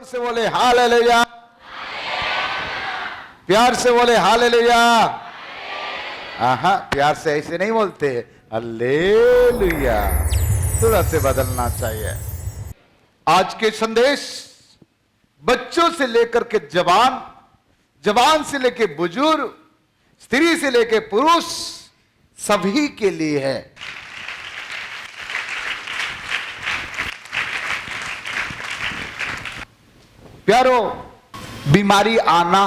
से बोले हालेलुया, प्यार से बोले हालेलुया। प्यार से ऐसे नहीं बोलते, हालेलुया। थोड़ा से बदलना चाहिए। आज के संदेश बच्चों से लेकर के जवान, जवान से लेकर बुजुर्ग, स्त्री से लेकर पुरुष, सभी के लिए है। प्यारो, बीमारी आना,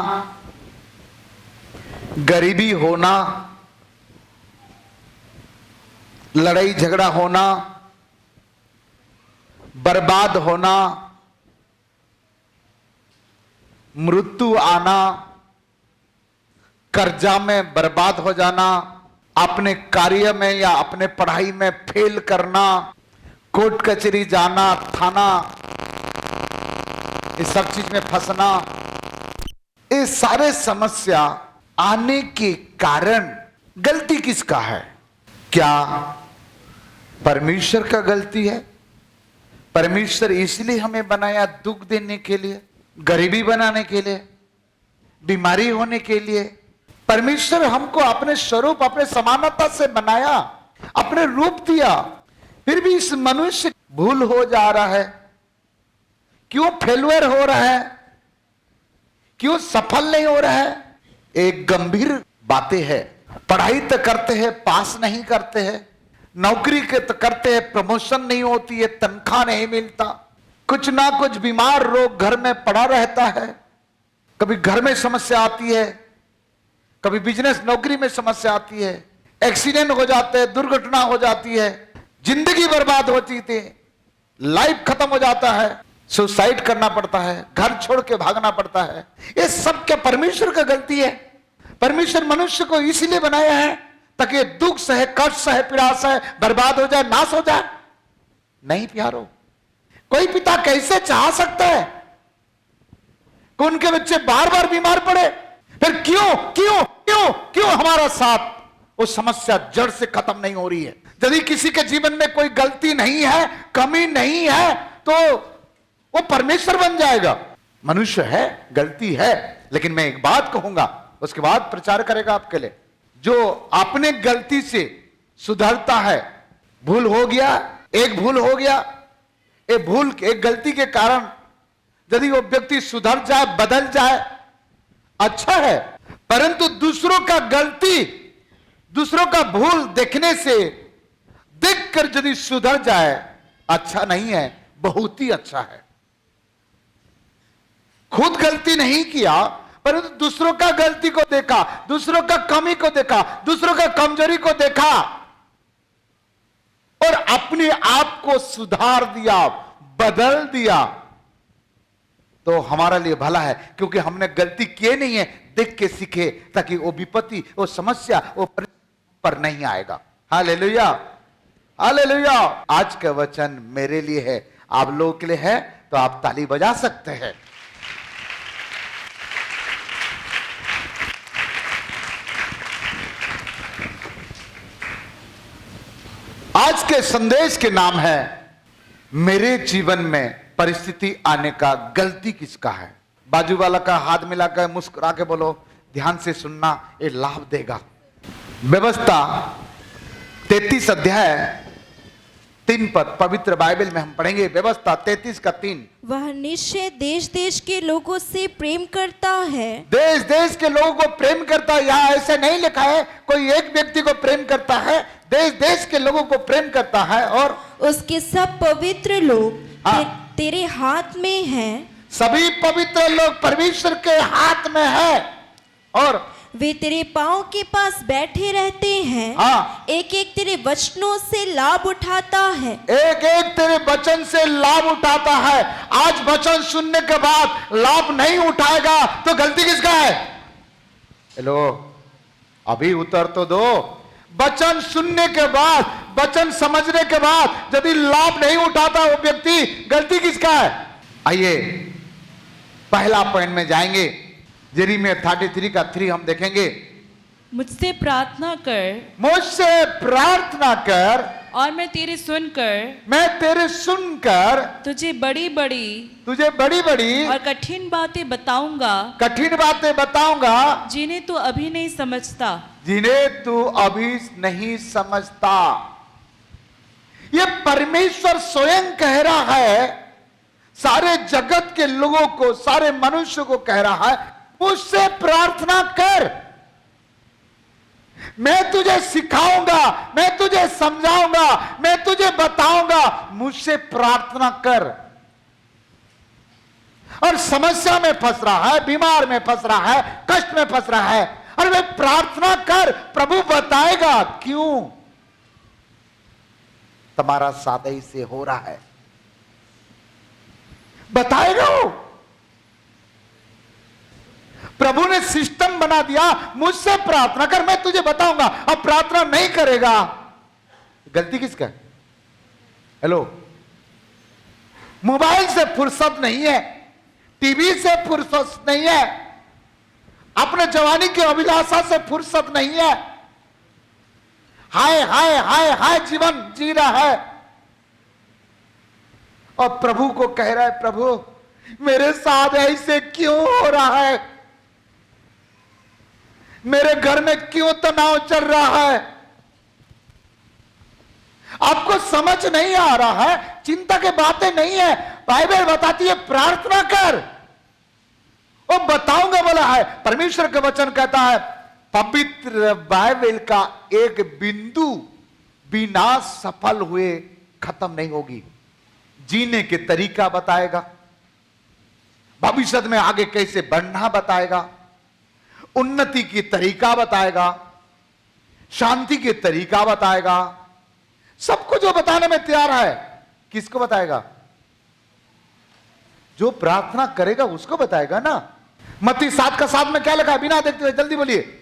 गरीबी होना, लड़ाई झगड़ा होना, बर्बाद होना, मृत्यु आना, कर्जा में बर्बाद हो जाना, अपने कार्य में या अपने पढ़ाई में फेल करना, कोर्ट कचहरी जाना, थाना, इस सब चीज में फंसना, ये सारे समस्या आने के कारण गलती किसका है? क्या परमेश्वर का गलती है? परमेश्वर इसलिए हमें बनाया दुख देने के लिए, गरीबी बनाने के लिए, बीमारी होने के लिए? परमेश्वर हमको अपने स्वरूप, अपने समानता से बनाया, अपने रूप दिया, फिर भी इस मनुष्य भूल हो जा रहा है। क्यों फेलुअर हो रहा है? क्यों सफल नहीं हो रहा है? एक गंभीर बातें है। पढ़ाई तो करते हैं, पास नहीं करते हैं, नौकरी के तो करते हैं, प्रमोशन नहीं होती है, तनख्वाह नहीं मिलता, कुछ ना कुछ बीमार रोग घर में पड़ा रहता है, कभी घर में समस्या आती है, कभी बिजनेस नौकरी में समस्या आती है, एक्सीडेंट हो जाते हैं, दुर्घटना हो जाती है, जिंदगी बर्बाद होती थी, लाइफ खत्म हो जाता है, सुसाइड करना पड़ता है, घर छोड़ के भागना पड़ता है। ये सब क्या परमेश्वर का गलती है? परमेश्वर मनुष्य को इसीलिए बनाया है ताकि दुख सहे, कष्ट सहे, पीड़ा सहे, बर्बाद हो जाए, नाश हो जाए? नहीं प्यारो, कोई पिता कैसे चाह सकता है कि उनके बच्चे बार बार बीमार पड़े? फिर क्यों क्यों क्यों क्यों हमारा साथ वो समस्या जड़ से खत्म नहीं हो रही है? यदि किसी के जीवन में कोई गलती नहीं है, कमी नहीं है, तो वो परमेश्वर बन जाएगा। मनुष्य है, गलती है, लेकिन मैं एक बात कहूंगा, उसके बाद प्रचार करेगा आपके लिए। जो अपने गलती से सुधरता है, भूल हो गया, एक भूल हो गया, एक भूल, एक गलती के कारण यदि वो व्यक्ति सुधर जाए, बदल जाए, अच्छा है। परंतु दूसरों का गलती, दूसरों का भूल देखने से, देखकर यदि सुधर जाए, अच्छा नहीं है, बहुत ही अच्छा है। खुद गलती नहीं किया, परंतु दूसरों का गलती को देखा, दूसरों का कमी को देखा, दूसरों का कमजोरी को देखा और अपने आप को सुधार दिया, बदल दिया, तो हमारा लिए भला है। क्योंकि हमने गलती किए नहीं है, देख के सीखे, ताकि वो विपत्ति, वो समस्या वो पर नहीं आएगा। Hallelujah, hallelujah. आज का वचन मेरे लिए है, आप लोगों के लिए है, तो आप ताली बजा सकते हैं। आज के संदेश के नाम है, मेरे जीवन में परिस्थिति आने का गलती किसका है? बाजू वाला का हाथ मिलाकर मुस्कुरा के बोलो, ध्यान से सुनना, ये लाभ देगा। व्यवस्था 33 अध्याय 3 पद पवित्र बाइबल में हम पढ़ेंगे। व्यवस्था 33 का 3। वह निश्चय देश देश के लोगों से प्रेम करता है। देश देश के लोगों को प्रेम करता है। यहाँ ऐसे नहीं लिखा है कोई एक व्यक्ति को प्रेम करता है, देश देश के लोगों को प्रेम करता है। और उसके सब पवित्र लोग तेरे हाथ में हैं। सभी पवित्र लोग परमेश्वर के हाथ में है, और वे तेरे पांव के पास बैठे रहते हैं। एक एक तेरे वचनों से लाभ उठाता है। एक एक तेरे वचन से लाभ उठाता है। आज वचन सुनने के बाद लाभ नहीं उठाएगा तो गलती किसका है? हेलो, अभी उत्तर तो दो। वचन सुनने के बाद, वचन समझने के बाद यदि लाभ नहीं उठाता वो व्यक्ति, गलती किसका है? आइए पहला पॉइंट में जाएंगे। यिर्मयाह 33 का 3 हम देखेंगे। मुझसे प्रार्थना कर, मुझसे प्रार्थना कर और मैं तेरे सुनकर तुझे बड़ी बड़ी और कठिन बातें बताऊंगा जिन्हें तू अभी नहीं समझता। ये परमेश्वर स्वयं कह रहा है, सारे जगत के लोगों को, सारे मनुष्य को कह रहा है, मुझसे प्रार्थना कर, मैं तुझे सिखाऊंगा, मैं तुझे समझाऊंगा, मैं तुझे बताऊंगा, मुझसे प्रार्थना कर। और समस्या में फंस रहा है, बीमार में फंस रहा है, कष्ट में फंस रहा है, और वे प्रार्थना कर, प्रभु बताएगा। क्यों? तुम्हारा सादई से हो रहा है, बताएगा वो। प्रभु ने सिस्टम बना दिया, मुझसे प्रार्थना कर, मैं तुझे बताऊंगा। अब प्रार्थना नहीं करेगा, गलती किसका? हेलो, मोबाइल से फुर्सत नहीं है, टीवी से फुर्सत नहीं है, अपने जवानी की अभिलाषा से फुर्सत नहीं है, हाय हाय हाय हाय जीवन जी रहा है, और प्रभु को कह रहा है, प्रभु मेरे साथ ऐसे क्यों हो रहा है, मेरे घर में क्यों तनाव चल रहा है? आपको समझ नहीं आ रहा है, चिंता की बातें नहीं है। बाइबल बताती है प्रार्थना कर, वो बताऊंगा बोला है। परमेश्वर का वचन कहता है, पवित्र बाइबल का एक बिंदु बिना सफल हुए खत्म नहीं होगी। जीने के तरीका बताएगा, भविष्य में आगे कैसे बढ़ना बताएगा, उन्नति की तरीका बताएगा, शांति के तरीका बताएगा, सब कुछ जो बताने में तैयार है। किसको बताएगा? जो प्रार्थना करेगा उसको बताएगा ना। मत्ती 7:7 में क्या लिखा है? बिना देखते हुए जल्दी बोलिए।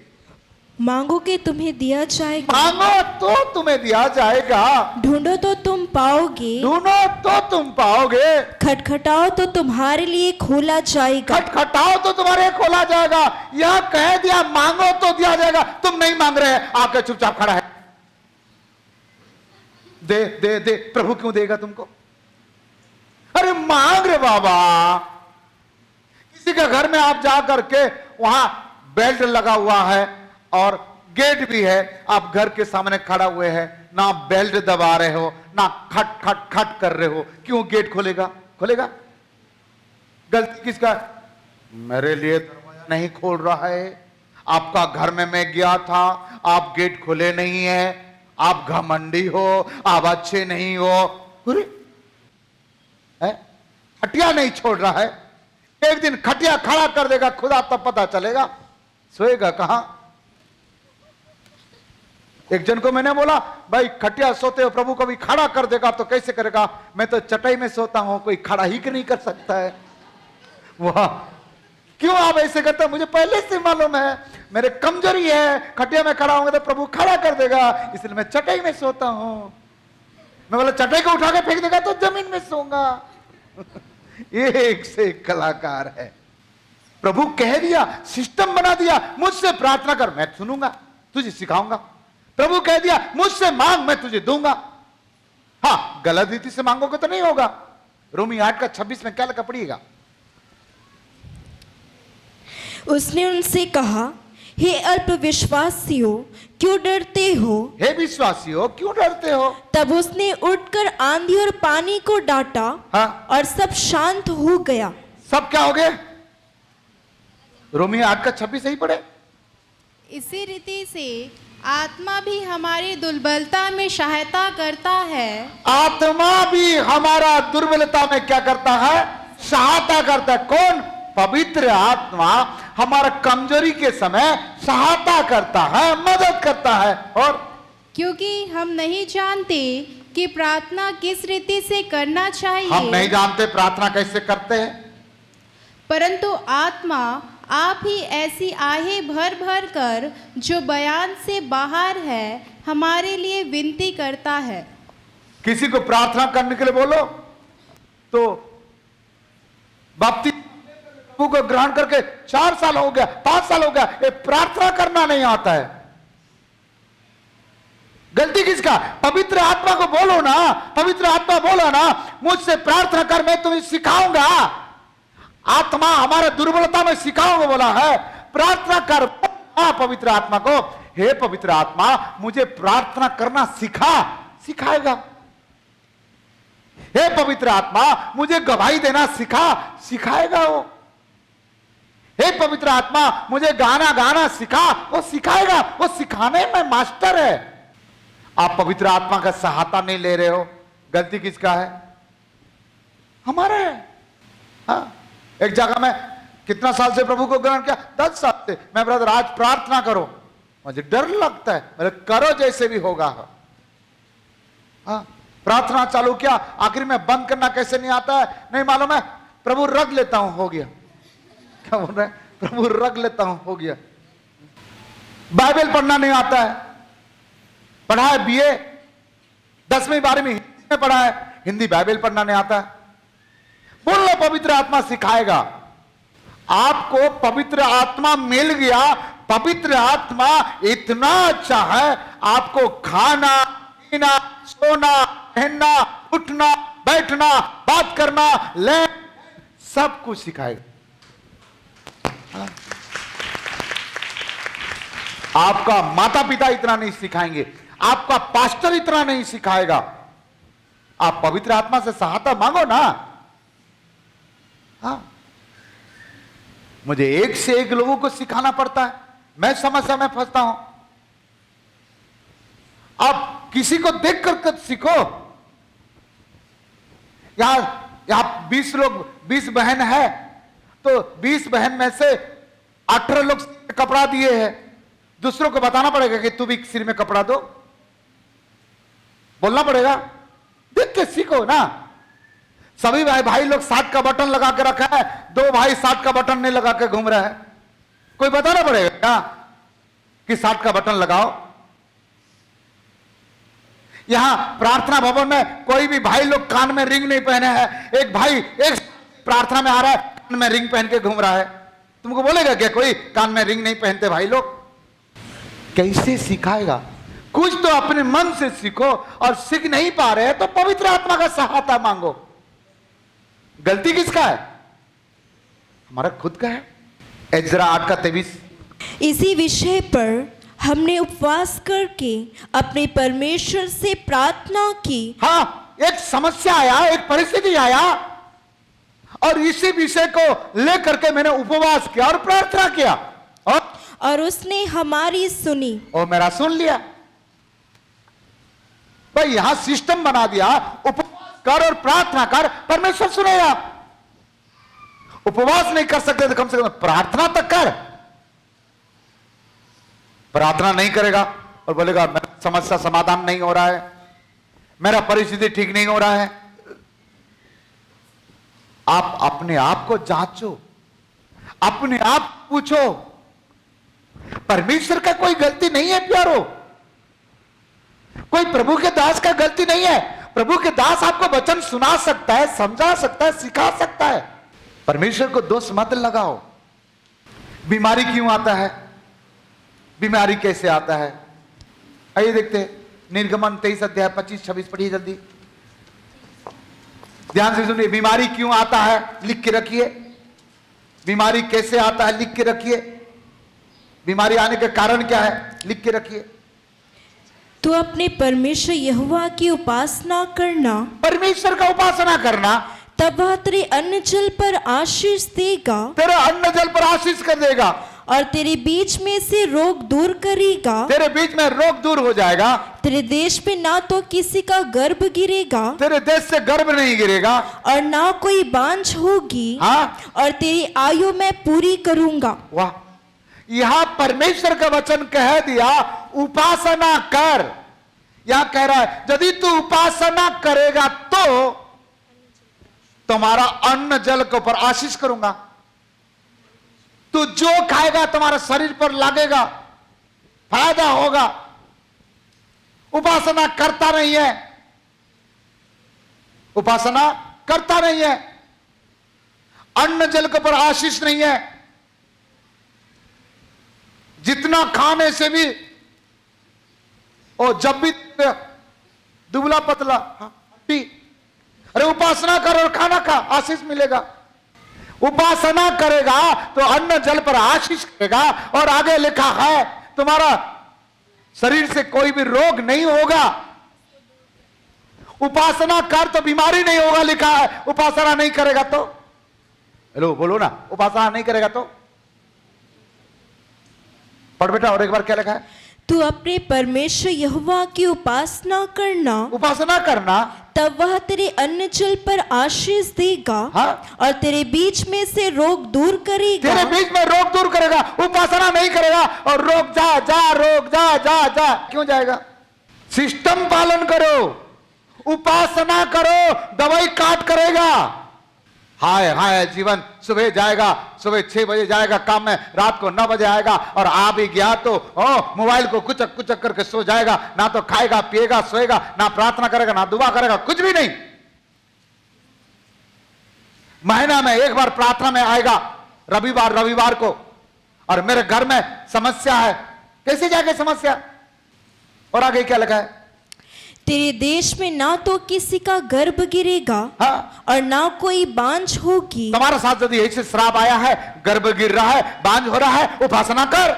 मांगोगे तुम्हें दिया जाएगा, मांगो तो तुम्हें दिया जाएगा, ढूंढो तो तुम पाओगे, ढूंढो तो तुम पाओगे, खटखटाओ तो तुम्हारे लिए खोला जाएगा, खटखटाओ तो तुम्हारे खोला जाएगा। यह कह दिया मांगो तो दिया जाएगा, तुम नहीं मांग रहे हैं, आके चुपचाप खड़ा है। दे दे दे, प्रभु क्यों देगा तुमको? अरे मांग रे बाबा। किसी के घर में आप जा करके, वहां बेल्ट लगा हुआ है और गेट भी है, आप घर के सामने खड़ा हुए हैं, ना बेल्ट दबा रहे हो, ना खट खट खट कर रहे हो, क्यों गेट खोलेगा? खोलेगा? गलती किसका? मेरे लिए दरवाजा नहीं खोल रहा है, आपका घर में मैं गया था, आप गेट खोले नहीं है, आप घमंडी हो, आप अच्छे नहीं हो। अरे खटिया नहीं छोड़ रहा है, एक दिन खटिया खड़ा कर देगा खुदा, तब पता चलेगा सोएगा कहां। एक जन को मैंने बोला, भाई खटिया सोते हो, प्रभु कभी खड़ा कर देगा तो कैसे करेगा? मैं तो चटाई में सोता हूं, कोई खड़ा ही नहीं कर सकता है। वाह, क्यों आप ऐसे करते हैं? मुझे पहले से मालूम है, मेरे कमजोरी है, खटिया में खड़ा होंगे तो प्रभु खड़ा कर देगा, इसलिए मैं चटाई में सोता हूं। मैं बोला चटाई को उठा के फेंक देगा तो जमीन में सोऊंगा। एक से एक कलाकार है। प्रभु कह दिया, सिस्टम बना दिया, मुझसे प्रार्थना कर, मैं सुनूंगा, तुझे सिखाऊंगा। प्रभु कह दिया मुझसे मांग, मैं तुझे दूंगा। हाँ, गलत रीति से मांगोगे तो नहीं होगा। रोमी 8:26 में क्या लिखा, पढ़िएगा। उसने उनसे कहा, हे अल्प विश्वासियों, क्यों डरते हो? हे विश्वासियों, क्यों डरते हो? तब उसने उठकर आंधी और पानी को डांटा, हाँ? और सब शांत हो गया। सब क्या हो गए? रोमी 8:26 सही पढ़े। इसी रीति से आत्मा भी हमारी दुर्बलता में सहायता करता है। आत्मा भी हमारा दुर्बलता में क्या करता है? सहायता करता है। कौन? पवित्र आत्मा हमारा कमजोरी के समय सहायता करता है, मदद करता है। और क्योंकि हम नहीं जानते कि प्रार्थना किस रीति से करना चाहिए, हम नहीं जानते प्रार्थना कैसे करते हैं, परंतु आत्मा आप ही ऐसी आहें भर भर कर, जो बयान से बाहर है, हमारे लिए विनती करता है। किसी को प्रार्थना करने के लिए बोलो तो बपतिस्मा प्रभु को ग्रहण करके 4 साल हो गया, 5 साल हो गया, ये प्रार्थना करना नहीं आता है। गलती किसका? पवित्र आत्मा को बोलो ना, पवित्र आत्मा बोलो ना, मुझसे प्रार्थना कर, मैं तुम्हें सिखाऊंगा। आत्मा हमारे दुर्बलता में सिखाऊंगा बोला है। प्रार्थना कर पवित्र आत्मा को, हे पवित्र आत्मा मुझे प्रार्थना करना सिखा, सिखाएगा। हे पवित्र आत्मा मुझे गवाही देना सिखा, सिखाएगा वो। हे पवित्र आत्मा मुझे गाना गाना सिखा, वो सिखाएगा। वो सिखाने में मास्टर है। आप पवित्र आत्मा का सहायता नहीं ले रहे हो, गलती किसका है? हमारा है। हाँ, एक जगह में कितना साल से प्रभु को ग्रहण किया? 10 साल से। मैं ब्रदर आज प्रार्थना करो, मुझे डर लगता है। मेरे करो जैसे भी होगा। हाँ, प्रार्थना चालू किया, आखिर में बंद करना कैसे नहीं आता है नहीं मालूम है। प्रभु रख लेता हूं, हो गया। क्या बोल रहे हैं? प्रभु रख लेता हूं, हो गया। बाइबल पढ़ना नहीं आता है, पढ़ा है बीए 10वीं 12वीं हिंदी में पढ़ा है, हिंदी बाइबल पढ़ना नहीं आता है। बोल लो पवित्र आत्मा सिखाएगा। आपको पवित्र आत्मा मिल गया। पवित्र आत्मा इतना अच्छा है, आपको खाना पीना सोना पहनना उठना बैठना बात करना ले सब कुछ सिखाएगा। आपका माता पिता इतना नहीं सिखाएंगे, आपका पास्टर इतना नहीं सिखाएगा। आप पवित्र आत्मा से सहायता मांगो ना। हाँ, मुझे एक से एक लोगों को सिखाना पड़ता है, मैं समस्या में फंसता हूं। आप किसी को देख कर सीखो। यहां 20 लोग 20 बहन है, तो 20 बहन में से 18 लोग कपड़ा दिए हैं। दूसरों को बताना पड़ेगा कि तू भी सिर में कपड़ा दो, बोलना पड़ेगा। देख के सीखो ना। सभी भाई लोग 7 का बटन लगा के रखा है, 2 भाई 7 का बटन नहीं लगा के घूम रहा है। कोई बताना पड़ेगा क्या कि 7 का बटन लगाओ। यहां प्रार्थना भवन में कोई भी भाई लोग कान में रिंग नहीं पहने हैं। एक भाई एक प्रार्थना में आ रहा है, कान में रिंग पहन के घूम रहा है। तुमको बोलेगा क्या कोई कान में रिंग नहीं पहनते भाई लोग? कैसे सिखाएगा? कुछ तो अपने मन से सीखो, और सीख नहीं पा रहे तो पवित्र आत्मा का सहायता मांगो। गलती किसका है? हमारा खुद का है। एजरा 8 का 23। इसी विषय पर हमने उपवास करके अपने परमेश्वर से प्रार्थना की। हाँ, एक समस्या आया, एक परिस्थिति आया, और इसी विषय को लेकर के मैंने उपवास किया और प्रार्थना किया, और उसने हमारी सुनी। और मेरा सुन लिया। भाई यहां सिस्टम बना दिया, उपवास कर और प्रार्थना कर, परमेश्वर सुनेगा। उपवास नहीं कर सकते तो कम से कम प्रार्थना तक कर। प्रार्थना नहीं करेगा और बोलेगा मेरा समस्या समाधान नहीं हो रहा है, मेरा परिस्थिति ठीक नहीं हो रहा है। आप अपने आप को जांचो, अपने आप पूछो। परमेश्वर का कोई गलती नहीं है प्यारो, कोई प्रभु के दास का गलती नहीं है। प्रभु के दास आपको वचन सुना सकता है, समझा सकता है, सिखा सकता है। परमेश्वर को दोष मत लगाओ। बीमारी क्यों आता है? बीमारी कैसे आता है? आइए देखते हैं। निर्गमन 23 अध्याय 25-26 पढ़िए जल्दी, ध्यान से सुनिए। बीमारी क्यों आता है लिख के रखिए। बीमारी कैसे आता है लिख के रखिए। बीमारी आने का कारण क्या है लिख के रखिए। तो अपने परमेश्वर यहोवा की उपासना करना, परमेश्वर का उपासना करना, तब वह तेरे अन्न जल पर आशीष देगा, तेरा अन्न जल पर आशीष कर देगा, और तेरे बीच में से रोग दूर करेगा। तेरे बीच में रोग दूर हो जाएगा। तेरे देश पे ना तो किसी का गर्भ गिरेगा, तेरे देश से गर्भ नहीं गिरेगा, और ना कोई बांझ होगी। हाँ? और तेरी आयु मैं पूरी करूंगा। वाह, यहां परमेश्वर का वचन कह दिया उपासना कर। यहां कह रहा है यदि तू उपासना करेगा तो तुम्हारा अन्न जल के ऊपर आशीष करूंगा। तू जो खाएगा तुम्हारा शरीर पर लगेगा, फायदा होगा। उपासना करता नहीं है, उपासना करता नहीं है, अन्न जल के ऊपर आशीष नहीं है। जितना खाने से भी और जब भी दुबला पतला टी, अरे उपासना कर और खाना खा, आशीष मिलेगा। उपासना करेगा तो अन्न जल पर आशीष करेगा। और आगे लिखा है तुम्हारा शरीर से कोई भी रोग नहीं होगा। उपासना कर तो बीमारी नहीं होगा, लिखा है। उपासना नहीं करेगा तो, हेलो बोलो ना, उपासना नहीं करेगा तो। पढ़ बेटा और एक बार क्या लिखा है? तू अपने परमेश्वर यहोवा की उपासना करना, उपासना करना, तब वह तेरे अन्न जल पर आशीष देगा। हाँ? और तेरे बीच में से रोग दूर करेगा। तेरे बीच में रोग दूर करेगा। उपासना नहीं करेगा और रोग जा जा, रोग जा जा जा, क्यों जाएगा? सिस्टम पालन करो, उपासना करो, दवाई काट करेगा। हाय हाय जीवन, सुबह जाएगा, सुबह 6 बजे जाएगा काम में, रात को 9 बजे आएगा, और आ भी गया तो मोबाइल को कुचक कुचक करके सो जाएगा। ना तो खाएगा पिएगा सोएगा, ना प्रार्थना करेगा, ना दुआ करेगा, कुछ भी नहीं। महीना में एक बार प्रार्थना में आएगा, रविवार को, और मेरे घर में समस्या है। कैसे जाएगा समस्या? और आगे क्या लिखा है? तेरे देश में ना तो किसी का गर्भ गिरेगा, हाँ? और ना कोई बांझ होगी। तुम्हारे साथ यदि ऐसे श्राप आया है, गर्भ गिर रहा है, बांझ हो रहा है, उपासना कर।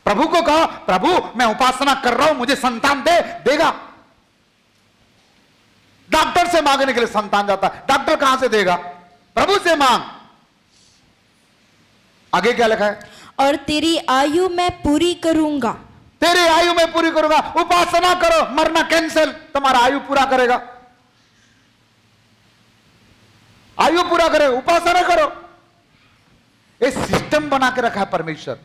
प्रभु को कहो, प्रभु मैं उपासना कर रहा हूं, मुझे संतान दे, देगा। डॉक्टर से मांगने के लिए संतान जाता है, डॉक्टर कहां से देगा? प्रभु से मांग। आगे क्या लिखा है? और तेरी आयु मैं पूरी करूंगा। तेरी आयु में पूरी करूंगा। उपासना करो, मरना कैंसिल, तुम्हारा आयु पूरा करेगा। आयु पूरा करे, उपासना करो। ये सिस्टम बना के रखा है परमेश्वर।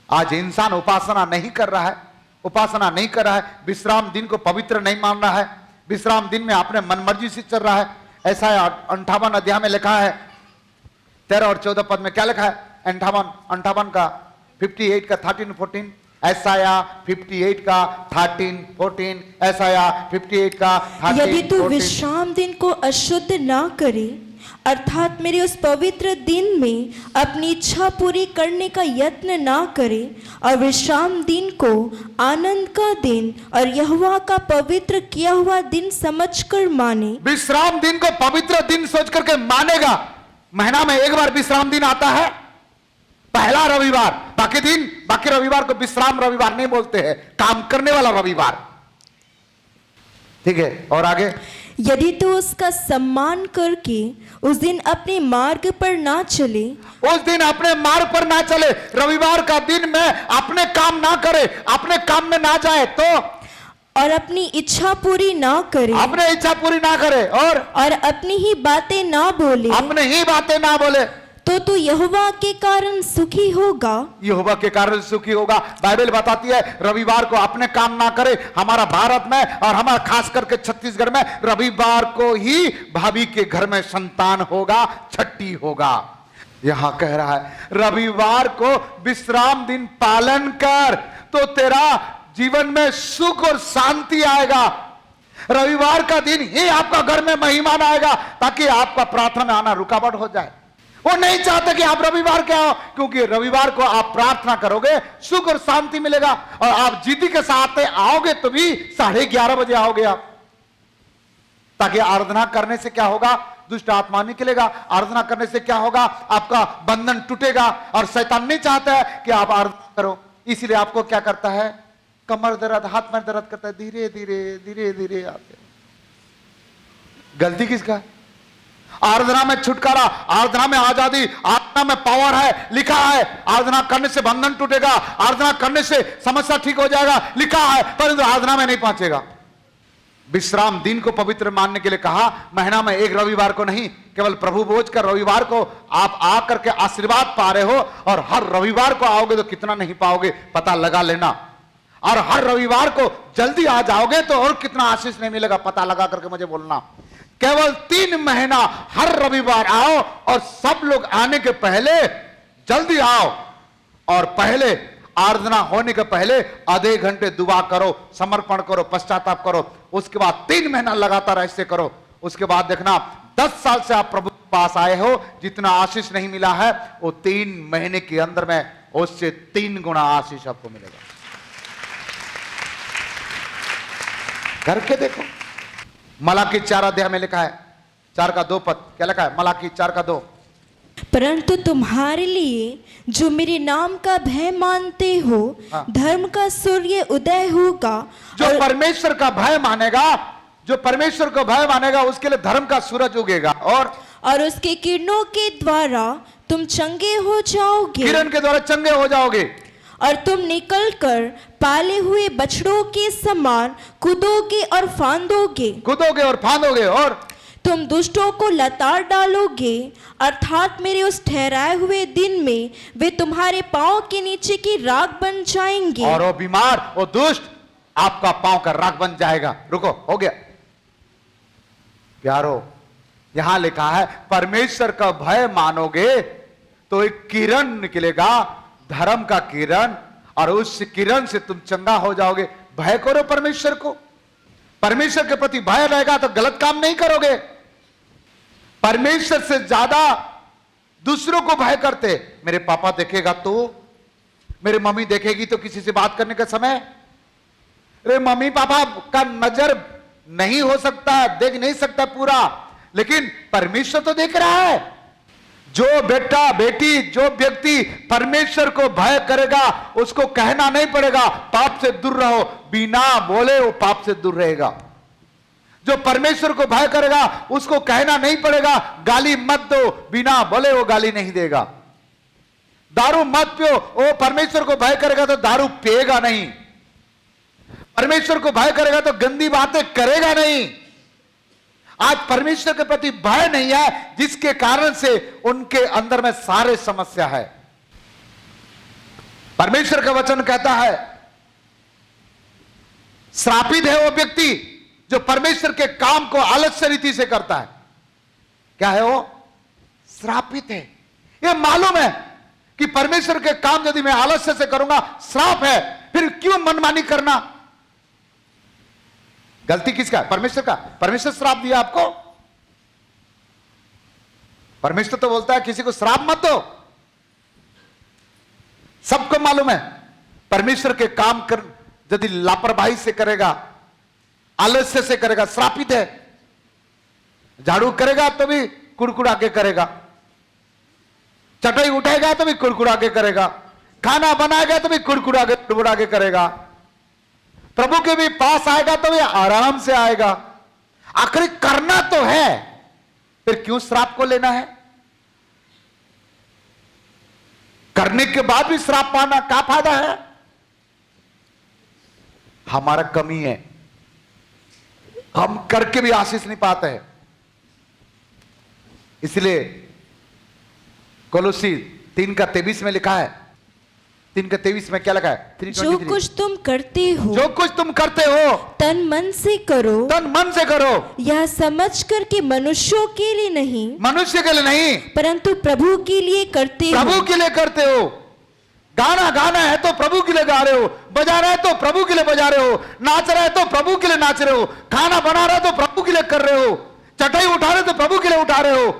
आज इंसान उपासना नहीं कर रहा है, उपासना नहीं कर रहा है, विश्राम दिन को पवित्र नहीं मान रहा है, विश्राम दिन में अपने मनमर्जी से चल रहा है। ऐसा 58 अध्याय में लिखा है, 13 और 14 पद में क्या लिखा है? 58 का 58 का 13-14, ऐसाया 58 का 13-14, ऐसाया 58 का 13-14। यदि तू विश्राम दिन को अशुद्ध ना करे, अर्थात मेरे उस पवित्र दिन में अपनी इच्छा पूरी करने का यत्न ना करे, और विश्राम दिन को आनंद का दिन और यहोवा का पवित्र किया हुआ दिन समझकर माने। विश्राम दिन को पवित्र दिन सोच करके मानेगा। महीना में एक बार विश्राम दिन आता है, पहला रविवार। बाकी रविवार को विश्राम रविवार नहीं बोलते हैं, काम करने वाला रविवार। ठीक है, और आगे? यदि तू उसका सम्मान करके उस दिन अपने मार्ग पर ना चले, उस दिन अपने मार्ग पर ना चले, रविवार का दिन में अपने काम ना करे, अपने काम में ना जाए तो, और अपनी इच्छा पूरी ना करे, अपने इच्छा पूरी ना करे, और अपनी ही बातें ना बोले, अपने ही बातें ना बोले, तो तू यहोवा के कारण सुखी होगा। यहोवा के कारण सुखी होगा। बाइबल बताती है रविवार को अपने काम ना करे। हमारा भारत में और हमारा खास करके छत्तीसगढ़ में रविवार को ही भाभी के घर में संतान होगा, छठी होगा। यहां कह रहा है रविवार को विश्राम दिन पालन कर तो तेरा जीवन में सुख और शांति आएगा। रविवार का दिन ही आपका घर में मेहमान आएगा, ताकि आपका प्रार्थना में आना रुकावट हो जाए। वो नहीं चाहते कि आप रविवार के आओ, क्योंकि रविवार को आप प्रार्थना करोगे, सुख और शांति मिलेगा। और आप जिद्दी के साथ आओगे तो भी 11:30 बजे आओगे आप, ताकि आराधना करने से क्या होगा? दुष्ट आत्मा निकलेगा। आराधना करने से क्या होगा? आपका बंधन टूटेगा। और शैतान नहीं चाहता है कि आप आराधना करो, इसीलिए आपको क्या करता है? कमर दर्द, हाथ में दर्द करता है, धीरे धीरे धीरे धीरे आते। गलती किसका? आराधना में छुटकारा, आराधना में आजादी, आराधना में पावर है, लिखा है। आराधना करने से बंधन टूटेगा, आराधना करने से समस्या ठीक हो जाएगा, लिखा है, परंतु आराधना में नहीं पहुंचेगा। विश्राम दिन को पवित्र मानने के लिए कहा। महीना में एक रविवार को नहीं, केवल प्रभु भोज का रविवार को आप आकर के आशीर्वाद पा रहे हो। और हर रविवार को आओगे तो कितना नहीं पाओगे पता लगा लेना। और हर रविवार को जल्दी आ जाओगे तो और कितना आशीष नहीं मिलेगा पता लगा करके मुझे बोलना। केवल 3 महीना हर रविवार आओ, और सब लोग आने के पहले जल्दी आओ, और पहले आराधना होने के पहले आधे घंटे दुआ करो, समर्पण करो, पश्चाताप करो। उसके बाद 3 महीना लगातार ऐसे करो। उसके बाद देखना 10 साल से आप प्रभु के पास आए हो, जितना आशीष नहीं मिला है वो 3 महीने के अंदर में उससे 3 गुना आशीष आपको मिलेगा। करके देखो। मलाकी 4 अध्याय में लिखा है, 4 का 2 पद, क्या लिखा है? मलाकी 4 का 2, परंतु तुम्हारे लिए जो मेरे नाम का भय मानते हो, हाँ। धर्म का सूर्य उदय होगा। जो और परमेश्वर का भय मानेगा, जो परमेश्वर को भय मानेगा, उसके लिए धर्म का सूरज उगेगा और उसके किरणों के द्वारा तुम चंगे हो जाओगे। किरण के द्वारा चंगे हो जाओगे और तुम निकलकर पाले हुए बछड़ों के समान कूदोगे और फांदोगे। कूदोगे और फांदोगे और तुम दुष्टों को लताड़ डालोगे, अर्थात मेरे उस ठहराए हुए दिन में वे तुम्हारे पांव के नीचे की राख बन जाएंगे। और वो बीमार, वो दुष्ट आपका पांव का राख बन जाएगा। रुको, हो गया प्यारो। यहां लिखा है परमेश्वर का भय मानोगे तो एक किरण निकलेगा, धर्म का किरण, और उस किरण से तुम चंगा हो जाओगे। भय करो परमेश्वर को। परमेश्वर के प्रति भय रहेगा तो गलत काम नहीं करोगे। परमेश्वर से ज्यादा दूसरों को भय करते। मेरे पापा देखेगा तो, मेरी मम्मी देखेगी तो, किसी से बात करने का समय, अरे मम्मी पापा का नजर नहीं हो सकता, देख नहीं सकता पूरा, लेकिन परमेश्वर तो देख रहा है। जो बेटा बेटी, जो व्यक्ति परमेश्वर को भय करेगा, उसको कहना नहीं पड़ेगा पाप से दूर रहो, बिना बोले वो पाप से दूर रहेगा। जो परमेश्वर को भय करेगा, उसको कहना नहीं पड़ेगा गाली मत दो, बिना बोले वो गाली नहीं देगा। दारू मत पियो, वो परमेश्वर को भय करेगा तो दारू पिएगा नहीं। परमेश्वर को भय करेगा तो गंदी बातें करेगा नहीं। आज परमेश्वर के प्रति भय नहीं है, जिसके कारण से उनके अंदर में सारे समस्या है। परमेश्वर का वचन कहता है श्रापित है वो व्यक्ति जो परमेश्वर के काम को आलस्य रीति से करता है। क्या है वो? श्रापित है। ये मालूम है कि परमेश्वर के काम यदि मैं आलस्य से करूंगा श्राप है, फिर क्यों मनमानी करना? गलती किसका? परमेश्वर का। परमेश्वर श्राप दिया आपको? परमेश्वर तो बोलता है किसी को श्राप मत दो। सबको मालूम है परमेश्वर के काम कर यदि लापरवाही से करेगा, आलस्य से करेगा, श्रापित है। झाड़ू करेगा तो भी कुड़कुड़ा के करेगा, चटाई उठाएगा तो भी कुड़कुड़ा के करेगा, खाना बनाएगा तो भी कुड़कुड़ा के करेगा, प्रभु के भी पास आएगा तो भी आराम से आएगा। आखिर करना तो है, फिर क्यों श्राप को लेना है? करने के बाद भी श्राप पाना क्या फायदा है? हमारा कमी है, हम करके भी आशीष नहीं पाते हैं। इसलिए कोलोसी 3:23 में लिखा है, 3:23 में क्या लिखा है? जो कुछ तुम करते हो, जो कुछ तुम करते हो तन मन से करो, तन मन से करो, यह समझ कर कि मनुष्यों के लिए नहीं, मनुष्य के लिए नहीं, परंतु प्रभु के लिए करते हो। प्रभु के लिए करते हो। गाना गाना है तो प्रभु के लिए गा रहे हो, बजा रहे हो तो प्रभु के लिए बजा रहे हो, नाच रहे हो तो प्रभु के लिए नाच रहे हो, खाना बना रहे हो तो प्रभु के लिए कर रहे हो, चटाई उठा रहे हो तो प्रभु के लिए उठा रहे हो।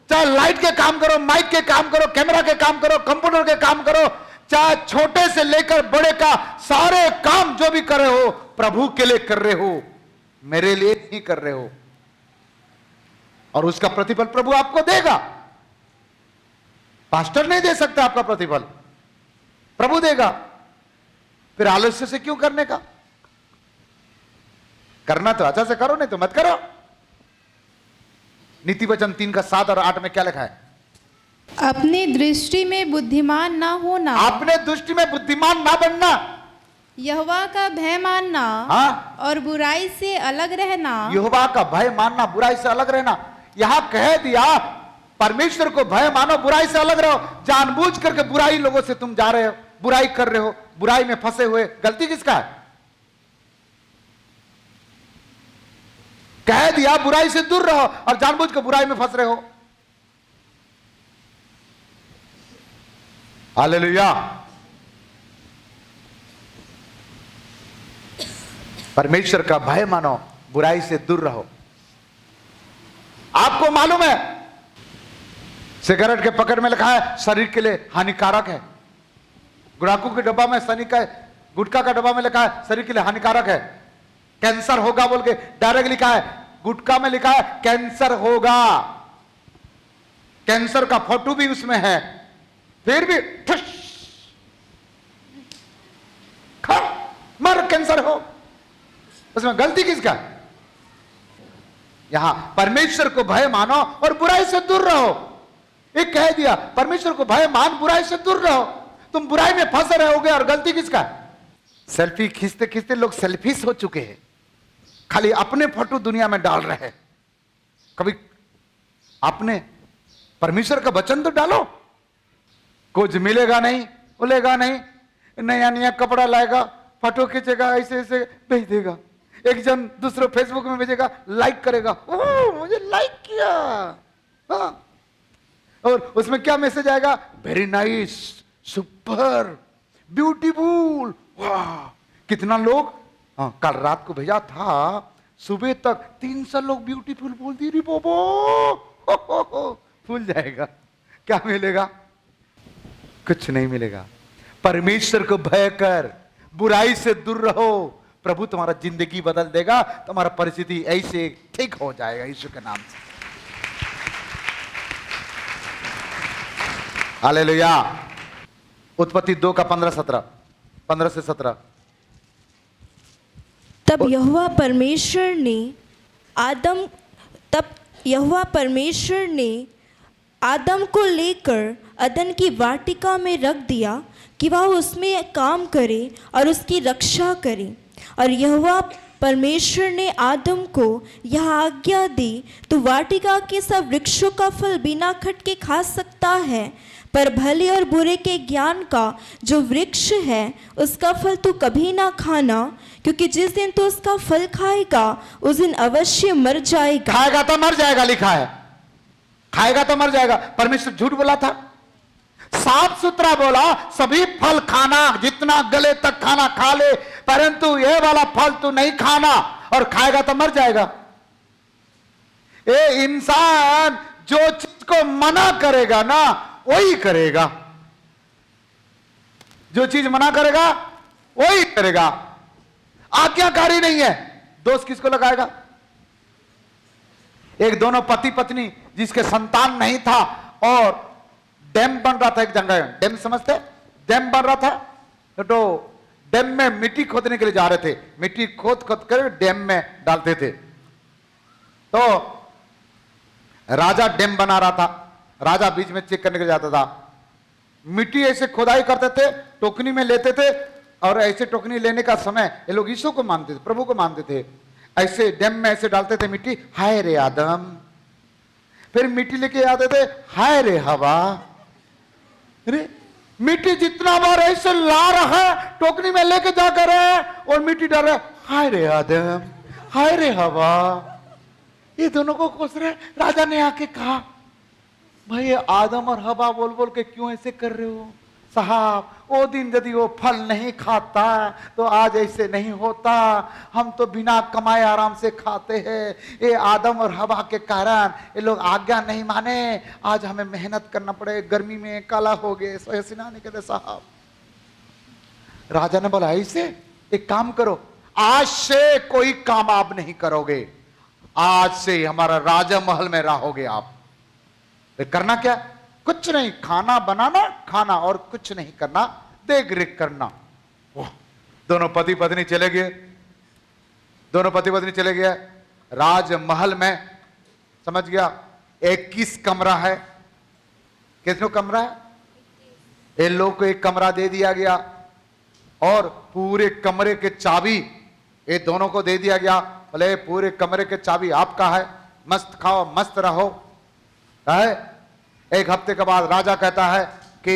चाहे लाइट के काम करो, माइक के काम करो, कैमरा के काम करो, कंप्यूटर के काम करो, चाहे छोटे से लेकर बड़े का सारे काम जो भी कर रहे हो प्रभु के लिए कर रहे हो, मेरे लिए ही कर रहे हो, और उसका प्रतिफल प्रभु आपको देगा। पास्टर नहीं दे सकता आपका प्रतिफल, प्रभु देगा। फिर आलस्य से क्यों करने का? करना तो अच्छा से करो, नहीं तो मत करो। नीति वचन 3:7 और 8 में क्या लिखा है? अपने दृष्टि में बुद्धिमान ना होना, अपने दृष्टि में बुद्धिमान ना बनना, यहोवा का भय मानना, हाँ? और बुराई से अलग रहना। यहोवा का भय मानना, बुराई से अलग रहना। यहां कह दिया परमेश्वर को भय मानो, बुराई से अलग रहो। जानबूझ करके बुराई लोगों से तुम जा रहे हो, बुराई कर रहे हो, बुराई में फंसे हुए। गलती किसका है? कह दिया बुराई से दूर रहो और जानबूझ के बुराई में फंस रहे हो। हालेलुया। परमेश्वर का भय मानो, बुराई से दूर रहो। आपको मालूम है सिगरेट के पकड़ में लिखा है शरीर के लिए हानिकारक है। गुड़ाकू के डब्बा में शनि का, गुटखा का डब्बा में लिखा है शरीर के लिए हानिकारक है, कैंसर होगा बोल के डायरेक्ट लिखा है। गुटखा में लिखा है कैंसर होगा, कैंसर का फोटो भी उसमें है, फिर भी ठुस खा मर, कैंसर हो। उसमें गलती किसका? यहां परमेश्वर को भय मानो और बुराई से दूर रहो। एक कह दिया परमेश्वर को भय मान, बुराई से दूर रहो। तुम बुराई में फंस रहोगे और गलती किसका? सेल्फी खींचते खींचते लोग सेल्फिश हो चुके हैं, खाली अपने फोटो दुनिया में डाल रहे हैं। कभी आपने परमेश्वर का वचन तो डालो। कुछ मिलेगा नहीं, बोलेगा नहीं, नया नया कपड़ा लाएगा, फोटो खींचेगा, ऐसे ऐसे भेज देगा। एक जन दूसरे फेसबुक में भेजेगा, लाइक करेगा, ओह मुझे लाइक किया, हाँ। और उसमें क्या मैसेज आएगा? वेरी नाइस, सुपर, ब्यूटीफुल, वाह। कितना लोग, हाँ, कल रात को भेजा था, सुबह तक 300 लोग ब्यूटीफुल बोल दी, रे बोबो, फूल जाएगा। क्या मिलेगा? कुछ नहीं मिलेगा। परमेश्वर को भय कर, बुराई से दूर रहो, प्रभु तुम्हारा जिंदगी बदल देगा, तुम्हारा परिस्थिति ऐसे ठीक हो जाएगा यीशु के नाम से। हालेलुया। उत्पत्ति 2 का 15 से 17। तब यहोवा परमेश्वर ने आदम को लेकर अदन की वाटिका में रख दिया कि वह उसमें काम करे और उसकी रक्षा करे। और यहोवा परमेश्वर ने आदम को यह आज्ञा दी, तू वाटिका के सब वृक्षों का फल बिना खटके खा सकता है, पर भले और बुरे के ज्ञान का जो वृक्ष है उसका फल तू कभी ना खाना, क्योंकि जिस दिन तू उसका फल खाएगा उस दिन अवश्य मर जाएगा। खाएगा तो मर जाएगा, लिखा है, खाएगा तो मर जाएगा। परमेश्वर झूठ बोला था? साफ सुथरा बोला, सभी फल खाना, जितना गले तक खाना खा ले, परंतु ये वाला फल तू नहीं खाना, और खाएगा तो मर जाएगा। ये इंसान जो चीज को मना करेगा ना वही करेगा, जो चीज मना करेगा वही करेगा, आज्ञाकारी नहीं है। दोष किसको लगाएगा? एक दोनों पति पत्नी जिसके संतान नहीं था और डैम बन रहा था, एक जगह डैम समझते, डैम बन रहा था, तो डैम में मिट्टी खोदने के लिए जा रहे थे, मिट्टी खोद खोद कर डैम में डालते थे। तो राजा डैम बना रहा था, राजा बीच में चेक करने के लिए जाता था, मिट्टी ऐसे खोदाई करते थे, टोकनी में लेते थे, और ऐसे टोकनी लेने का समय ये लोग यीशु को मानते थे, प्रभु को मानते थे, ऐसे डैम में ऐसे डालते थे मिट्टी, हाय रे आदम, फिर मिट्टी लेके आते थे, हाय रे हवा। अरे मिट्टी जितना बार ऐसे ला रहा है, टोकनी में लेके जाकर है और मिट्टी डाल रहा है, हाय रे आदम, हाय रे हवा। ये दोनों को कोस रहे। राजा ने आके कहा, भाई ये आदम और हवा बोल बोल के क्यों ऐसे कर रहे हो साहब? वो दिन यदि वो फल नहीं खाता तो आज ऐसे नहीं होता, हम तो बिना कमाए आराम से खाते हैं। ये आदम और हवा के कारण ये लोग आज्ञा नहीं माने, आज हमें मेहनत करना पड़े, गर्मी में काला हो गए, सोहसिना नहीं कहते साहब। राजा ने बोला, ऐसे एक काम करो, आज से कोई काम आप नहीं करोगे, आज से हमारा राजा महल में रहोगे आप। फिर करना क्या? कुछ नहीं, खाना बनाना, खाना, और कुछ नहीं करना, देख रेख करना। दोनों पति पत्नी चले गए, दोनों पति पत्नी चले गए राजमहल में। समझ गया? 21 कमरा है। कितने कमरा है? ये लोग को एक कमरा दे दिया गया और पूरे कमरे के चाबी ये दोनों को दे दिया गया। बोले पूरे कमरे के चाबी आपका है, मस्त खाओ मस्त रहो। है? एक हफ्ते के बाद राजा कहता है कि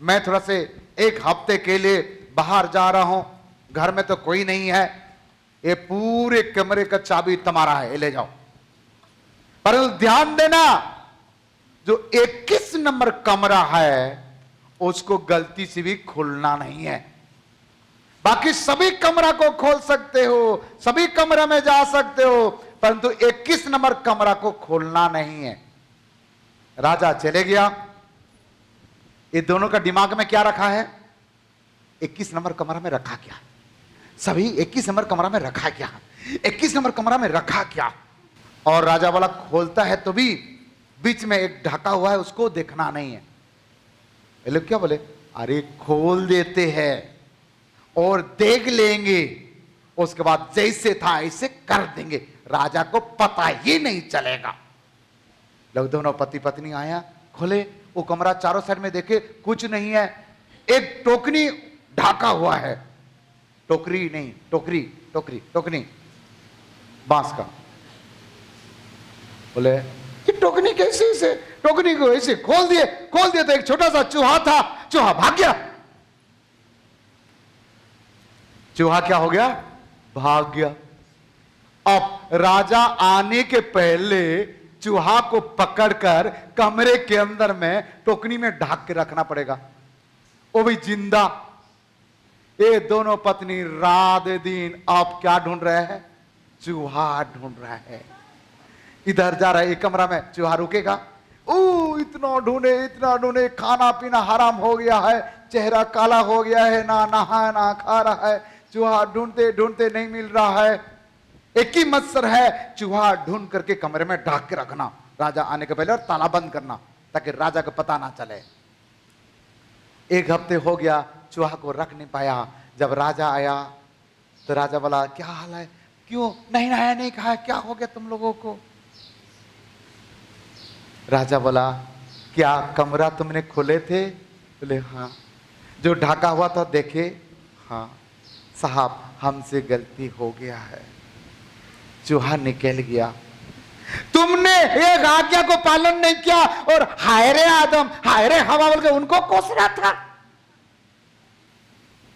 मैं थोड़ा से एक हफ्ते के लिए बाहर जा रहा हूं, घर में तो कोई नहीं है, ये पूरे कमरे का चाबी तुम्हारा है, ये ले जाओ। पर ध्यान देना, जो 21 नंबर कमरा है उसको गलती से भी खोलना नहीं है। बाकी सभी कमरा को खोल सकते हो, सभी कमरे में जा सकते हो, परंतु 21 नंबर कमरा को खोलना नहीं है। राजा चले गया। ये दोनों का दिमाग में क्या रखा है? 21 नंबर कमरा में रखा क्या? सभी 21 नंबर कमरा में रखा क्या? 21 नंबर कमरा में रखा क्या? और राजा वाला खोलता है तो भी बीच में एक ढका हुआ है, उसको देखना नहीं है। ये लोग क्या बोले, अरे खोल देते हैं और देख लेंगे, उसके बाद जैसे था ऐसे कर देंगे, राजा को पता ही नहीं चलेगा। लोग दोनों पति पत्नी आया, खोले वो कमरा, चारों साइड में देखे कुछ नहीं है, एक टोकनी ढका हुआ है, टोकरी नहीं, टोकरी, टोकरी, टोकनी बांस का। बोले ये टोकनी कैसे, इसे टोकनी को ऐसे खोल दिए तो एक छोटा सा चूहा था, चूहा भाग गया। चूहा क्या हो गया? भाग गया। अब राजा आने के पहले चूहा को पकड़कर कमरे के अंदर में टोकनी में ढक के रखना पड़ेगा, वो भी जिंदा। ये दोनों पत्नी रात दिन अब क्या ढूंढ रहे हैं? चूहा ढूंढ रहा है। इधर जा रहा है, एक कमरा में चूहा रुकेगा, इतना ढूंढे, खाना पीना हराम हो गया है, चेहरा काला हो गया है, ना नहा ना खा रहा है, चूहा ढूंढते ढूंढते नहीं मिल रहा है। एक ही मत्सर है, चूहा ढूंढ करके कमरे में ढक के रखना राजा आने के पहले, और ताला बंद करना ताकि राजा को पता ना चले। 1 हफ्ते हो गया, चूहा को रख नहीं पाया। जब राजा आया तो राजा बोला, क्या हाल है, क्यों नहीं नहाया नहीं खाया, क्या हो गया तुम लोगों को? राजा बोला, क्या कमरा तुमने खोले थे? बोले हाँ। जो ढका हुआ था देखे? हाँ। साहब हमसे गलती हो गया है। चूहा निकल गया। तुमने एक आज्ञा को पालन नहीं किया और हाय रे आदम हाय रे हवा बोल के उनको कोस रहा था।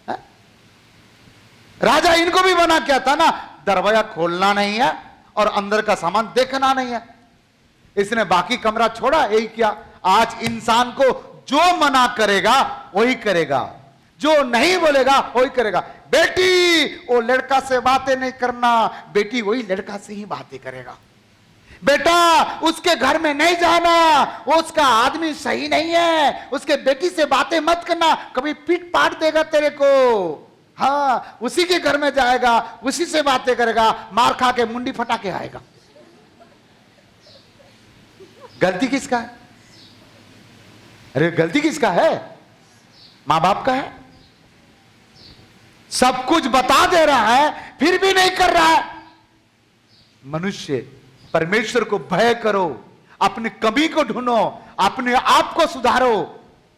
है? राजा इनको भी मना किया था ना, दरवाजा खोलना नहीं है और अंदर का सामान देखना नहीं है। इसने बाकी कमरा छोड़ा, यही किया। आज इंसान को जो मना करेगा वही करेगा, जो नहीं बोलेगा वही करेगा। बेटी वो लड़का से बातें नहीं करना, बेटी वही लड़का से ही बातें करेगा। बेटा उसके घर में नहीं जाना, वो उसका आदमी सही नहीं है, उसके बेटी से बातें मत करना, कभी पीट पाट देगा तेरे को। हाँ, उसी के घर में जाएगा, उसी से बातें करेगा, मार खा के मुंडी फटा के आएगा। गलती किसका है? अरे गलती किसका है? मां बाप का है। सब कुछ बता दे रहा है फिर भी नहीं कर रहा है। मनुष्य परमेश्वर को भय करो, अपनी कमी को ढूंढो, अपने आप को सुधारो,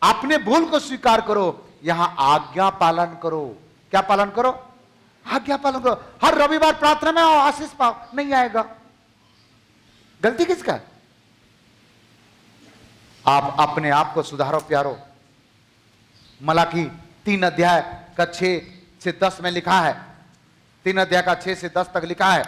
अपने भूल को स्वीकार करो, यहां आज्ञा पालन करो। क्या पालन करो? आज्ञा पालन करो। हर रविवार प्रार्थना में आओ, आशीष पाओ, नहीं आएगा। गलती किसका है? आप अपने आप को सुधारो प्यारो। मलाकी 3 अध्याय का 6 से 10 में लिखा है, 3 अध्याय का 6 से 10 तक लिखा है।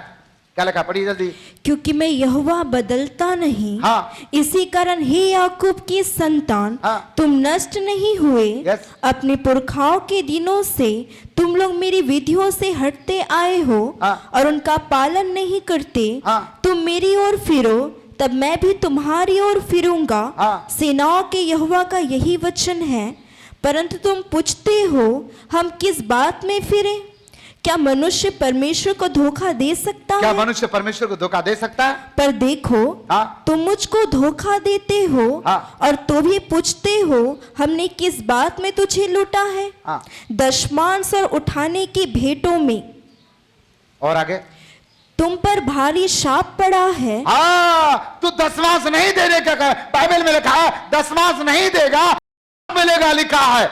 क्या लिखा? पढ़िए जल्दी। क्योंकि मैं यहोवा बदलता नहीं, हाँ। इसी कारण हे याकूब की संतान, हाँ। तुम नष्ट नहीं हुए। यस। अपने पुरखाओं के दिनों से तुम लोग मेरी विधियों से हटते आए हो, हाँ। और उनका पालन नहीं करते। हाँ। तुम मेरी ओर फिरो, तब मैं भी तुम्हारी ओर फिरूंगा। हाँ। सेनाओं के यहोवा का यही वचन है। परंतु तुम पूछते हो, हम किस बात में फिरे? क्या मनुष्य परमेश्वर को धोखा दे सकता क्या है? मनुष्य परमेश्वर को धोखा दे सकता है? पर देखो, हाँ। तुम मुझको धोखा देते हो, हाँ। और तो भी पूछते हो, हमने किस बात में तुझे लूटा है? हाँ। दशमांश और उठाने की भेंटों में। और आगे? तुम पर भारी शाप पड़ा है। हाँ, तू दशमांश नहीं देने का कहा, बाइबल में लिखा है दशमांश नहीं देगा मिलेगा, लिखा है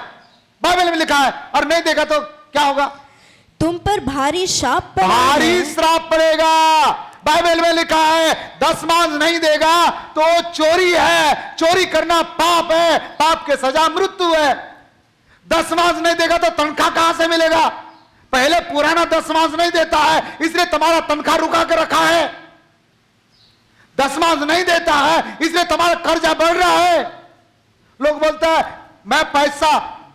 बाइबल में लिखा है, और नहीं देगा तो क्या होगा? तुम पर भारी शाप पड़ा भारी है। श्राप पड़ेगा। बाइबल में लिखा है दशमांश नहीं देगा तो चोरी है, चोरी करना पाप है, पाप के सजा मृत्यु है। दशमांश नहीं देगा तो तनख्वाह कहां से मिलेगा? पहले पुराना दशमांश नहीं देता है, इसलिए तुम्हारा तनख्वाह रुका कर रखा है। दशमांश नहीं देता है इसलिए तुम्हारा कर्जा बढ़ रहा है। लोग बोलते हैं मैं पैसा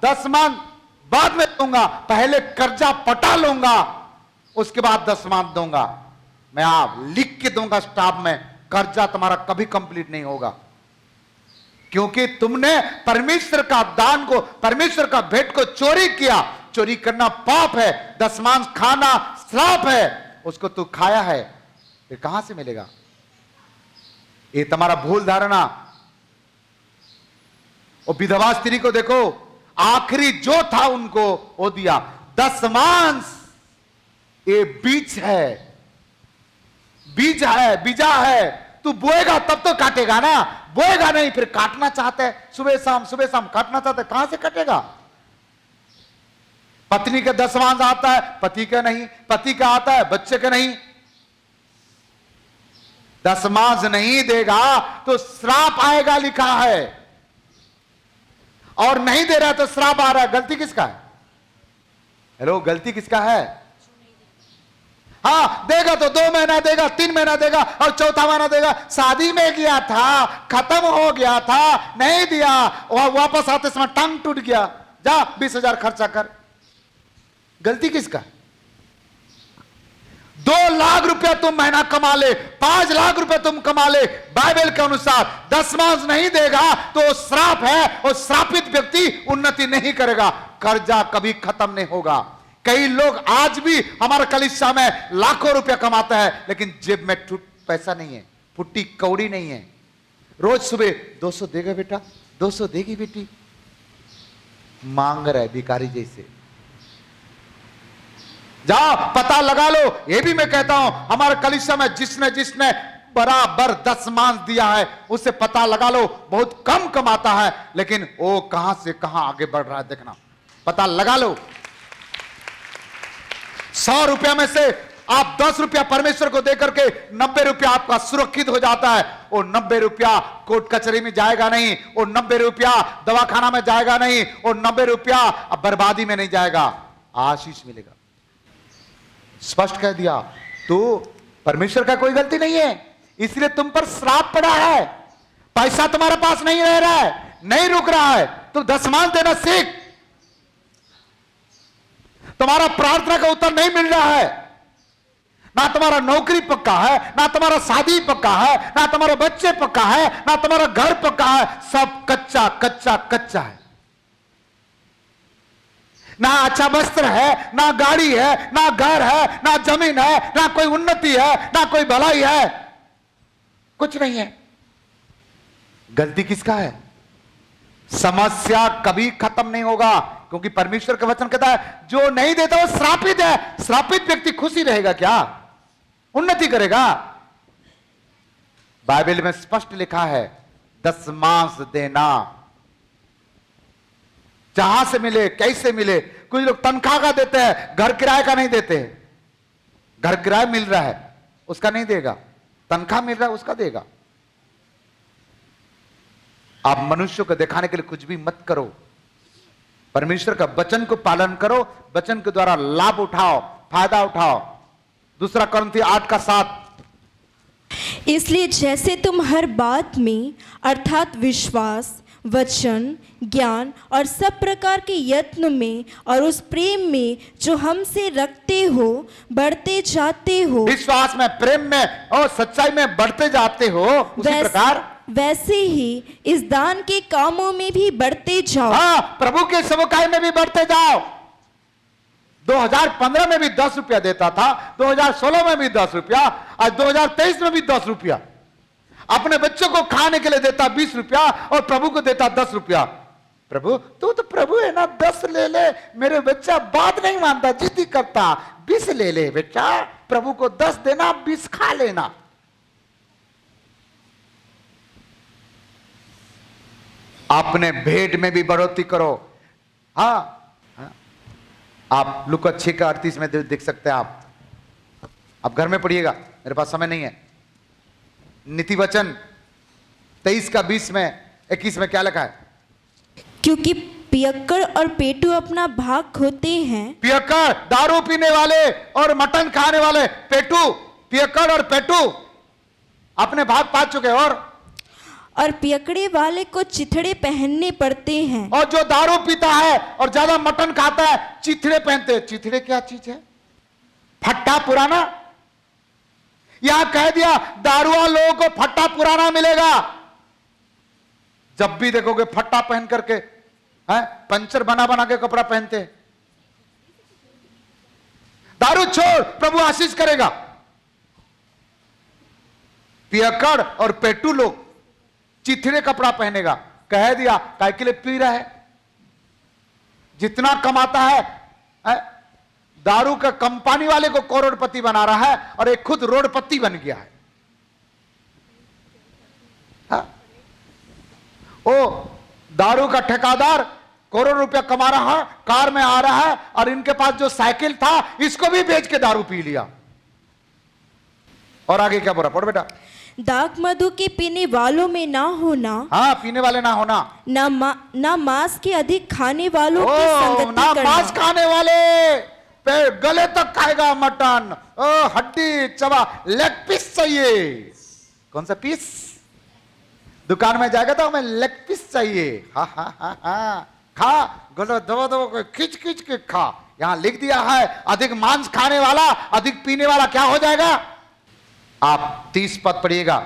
दशमांश बाद में दूंगा, पहले कर्जा पटा लूंगा उसके बाद दशमांश दूंगा। मैं आप लिख के दूंगा स्टाफ में, कर्जा तुम्हारा कभी कंप्लीट नहीं होगा, क्योंकि तुमने परमेश्वर का दान को, परमेश्वर का भेंट को चोरी किया। चोरी करना पाप है, दशमांश खाना श्राप है, उसको तू खाया है, फिर कहां से मिलेगा? ये तुम्हारा भूल धारणा। और विधवा स्त्री को देखो, आखिरी जो था उनको वो दिया। दशमांश ये बीज है, बीज है, बीजा है। तू बोएगा तब तो काटेगा ना, बोएगा नहीं फिर काटना चाहता है सुबह शाम काटना चाहता है, कहां से कटेगा? पत्नी का दशमांश आता है, पति का नहीं, पति का आता है, बच्चे का नहीं। दशमांश नहीं देगा तो श्राप आएगा, लिखा है, और नहीं दे रहा तो श्राप आ रहा है। गलती किसका है? हेलो, गलती किसका है? हाँ, देगा तो 2 महीना देगा, 3 महीना देगा, और चौथा महीना देगा। शादी में गया था, खत्म हो गया था, नहीं दिया, वापस आते समय टांग टूट गया, जा 20,000 खर्चा कर। गलती किसका? 2 लाख रुपया तुम महीना कमा ले, 5 लाख रुपया तुम कमा ले, बाइबल के अनुसार दशमांश नहीं देगा तो श्राप है, और श्रापित व्यक्ति उन्नति नहीं करेगा, कर्जा कभी खत्म नहीं होगा। कई लोग आज भी हमारे कलीसिया में लाखों रुपया कमाते हैं, लेकिन जेब में पैसा नहीं है, फुट्टी कौड़ी नहीं है। रोज सुबह 200 देगा बेटा, 200 देगी बेटी, मांग रहा है भिखारी जैसे। जाओ पता लगा लो। ये भी मैं कहता हूं, हमारे कलीसिया में जिसने बराबर दशमांश दिया है, उससे पता लगा लो, बहुत कम कमाता है, लेकिन वो कहां से कहां आगे बढ़ रहा है, देखना, पता लगा लो। 100 रुपया में से आप 10 रुपया परमेश्वर को देकर के 90 रुपया आपका सुरक्षित हो जाता है। वो 90 रुपया कोर्ट कचहरी में जाएगा नहीं, वो 90 रुपया दवाखाना में जाएगा नहीं, वो 90 रुपया बर्बादी में नहीं जाएगा, आशीष मिलेगा। स्पष्ट कह दिया। तो परमेश्वर का कोई गलती नहीं है, इसलिए तुम पर श्राप पड़ा है। पैसा तुम्हारे पास नहीं रह रहा है, नहीं रुक रहा है, तुम दशमांश देना सीख। तुम्हारा प्रार्थना का उत्तर नहीं मिल रहा है, ना तुम्हारा नौकरी पक्का है, ना तुम्हारा शादी पक्का है, ना तुम्हारा बच्चे पक्का है, ना तुम्हारा घर पक्का है, सब कच्चा कच्चा कच्चा है। ना अच्छा वस्त्र है, ना गाड़ी है, ना घर है, ना जमीन है, ना कोई उन्नति है, ना कोई भलाई है, कुछ नहीं है। गलती किसका है? समस्या कभी खत्म नहीं होगा, क्योंकि परमेश्वर का वचन कहता है जो नहीं देता वो श्रापित है। श्रापित व्यक्ति खुशी रहेगा क्या? उन्नति करेगा? बाइबल में स्पष्ट लिखा है, दशमांश देना, जहां से मिले, कैसे मिले। कुछ लोग तनख्वाह का देते हैं, घर किराए का नहीं देते। घर किराया मिल रहा है उसका नहीं देगा, तनख्वाह मिल रहा है उसका देगा। आप मनुष्य को दिखाने के लिए कुछ भी मत करो, परमेश्वर का वचन को पालन करो, वचन के द्वारा लाभ उठाओ, फायदा उठाओ। 2 कुरिन्थी 8:7। इसलिए जैसे तुम हर बात में अर्थात विश्वास, वचन, ज्ञान और सब प्रकार के यत्न में और उस प्रेम में जो हमसे रखते हो बढ़ते जाते हो, विश्वास में, प्रेम में और सच्चाई में बढ़ते जाते हो, उसी प्रकार वैसे ही इस दान के कामों में भी बढ़ते जाओ। हाँ, प्रभु के सेवकाई में भी बढ़ते जाओ। 2015 में भी 10 रुपया देता था, 2016 में भी 10 रुपया, आज 2023 में भी 10 रुपया। अपने बच्चों को खाने के लिए देता 20 रुपया और प्रभु को देता 10 रुपया। प्रभु तू तो प्रभु है ना, 10 ले ले, मेरे बच्चा बात नहीं मानता, जिद्दी करता, 20 ले ले बेटा, प्रभु को 10 देना, 20 खा लेना। अपने भेंट में भी बढ़ोतरी करो। हाँ, आप लुका 6:38 में देख सकते हैं। आप घर में पढ़िएगा, मेरे पास समय नहीं है। नीति वचन 23:20 में 21 में क्या लिखा है? क्योंकि पियक्कड़ और पेटू अपना भाग खोते हैं। पियक्कड़ दारू पीने वाले और मटन खाने वाले, पेटू, पियक्कड़ और पेटू अपने भाग पा चुके। और पियकड़े वाले को चिथड़े पहनने पड़ते हैं। और जो दारू पीता है और ज्यादा मटन खाता है, चिथड़े पहनते हैं। चिथड़े क्या चीज है? फट्टा पुराना। यहां कह दिया दारुआ लोगों को फट्टा पुराना मिलेगा। जब भी देखोगे फट्टा पहन करके, है पंचर बना बना के कपड़ा पहनते हैं। दारू छोड़, प्रभु आशीष करेगा। पियक्कड़ और पेटू लोग चिथड़े कपड़ा पहनेगा, कह दिया काय के लिए पी रहा है, जितना कमाता है, दारू का कंपनी वाले को करोड़पति बना रहा है और एक खुद रोडपति बन गया है। ओ दारू का ठेकेदार करोड़ रुपया कमा रहा है, कार में आ रहा है, और इनके पास जो साइकिल था इसको भी बेच के दारू पी लिया। और आगे क्या बोला, पढ़ बेटा। दाख मधु के पीने वालों में ना होना, हाँ, पीने वाले ना होना, ना मांस के अधिक खाने वालों की संगति ना करना। मांस खाने वाले, गले तक खाएगा मटन, हड्डी चबा, लेग पीस चाहिए। कौन सा पीस? दुकान में जाएगा तो हमें लेग पीस चाहिए। हाँ हाँ हाँ हाँ, खा, गला दबा दबा खींच खींच के खा। यहां लिख दिया है अधिक मांस खाने वाला, अधिक पीने वाला क्या हो जाएगा। आप 30 पद पढ़िएगा,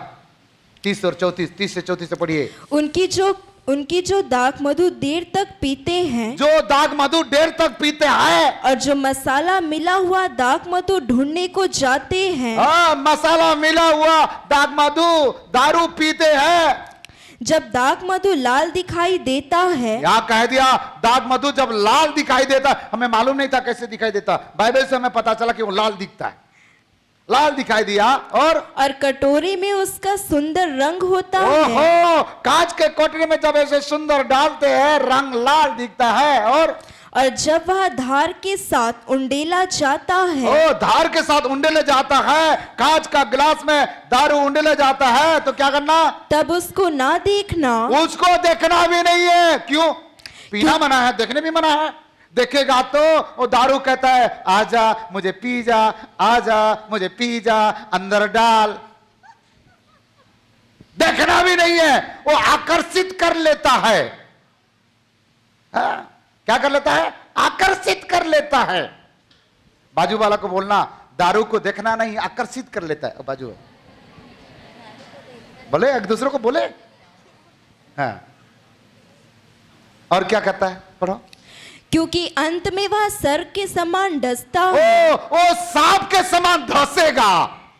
30 और 34, 30 से 34 से पढ़िए। उनकी जो दाख मधु देर तक पीते हैं, जो दाख मधु देर तक पीते हैं, और जो मसाला मिला हुआ दाख मधु ढूंढने को जाते हैं, मसाला मिला हुआ दाख मधु दारू पीते हैं। जब दाख मधु लाल दिखाई देता है, यहां कह दिया दाख मधु जब लाल दिखाई देता, हमें मालूम नहीं था कैसे दिखाई देता, बाइबल से हमें पता चला कि वो लाल दिखता है, लाल दिखाई दिया। और कटोरे में उसका सुंदर रंग होता है। ओहो, कांच के कटोरे में जब ऐसे सुंदर डालते हैं रंग लाल दिखता है। और जब वह धार के साथ उंडेला जाता है, धार के साथ उंडेले जाता है, कांच का गिलास में दारू उंडेले जाता है, तो क्या करना, तब उसको ना देखना, उसको देखना भी नहीं है। क्यों? पीना मना है, देखने भी मना है। देखेगा तो वो दारू कहता है आजा मुझे पी जा, आजा मुझे पी जा, अंदर डाल। देखना भी नहीं है, वो आकर्षित कर लेता है। क्या कर लेता है? आकर्षित कर लेता है। बाजू वाला को बोलना दारू को देखना नहीं, आकर्षित कर लेता है। बाजू बोले, एक दूसरे को बोले। हाँ, और क्या करता है, पढ़ो। क्योंकि अंत में वह सर्प के समान डसता है, ओ सांप के समान धसेगा,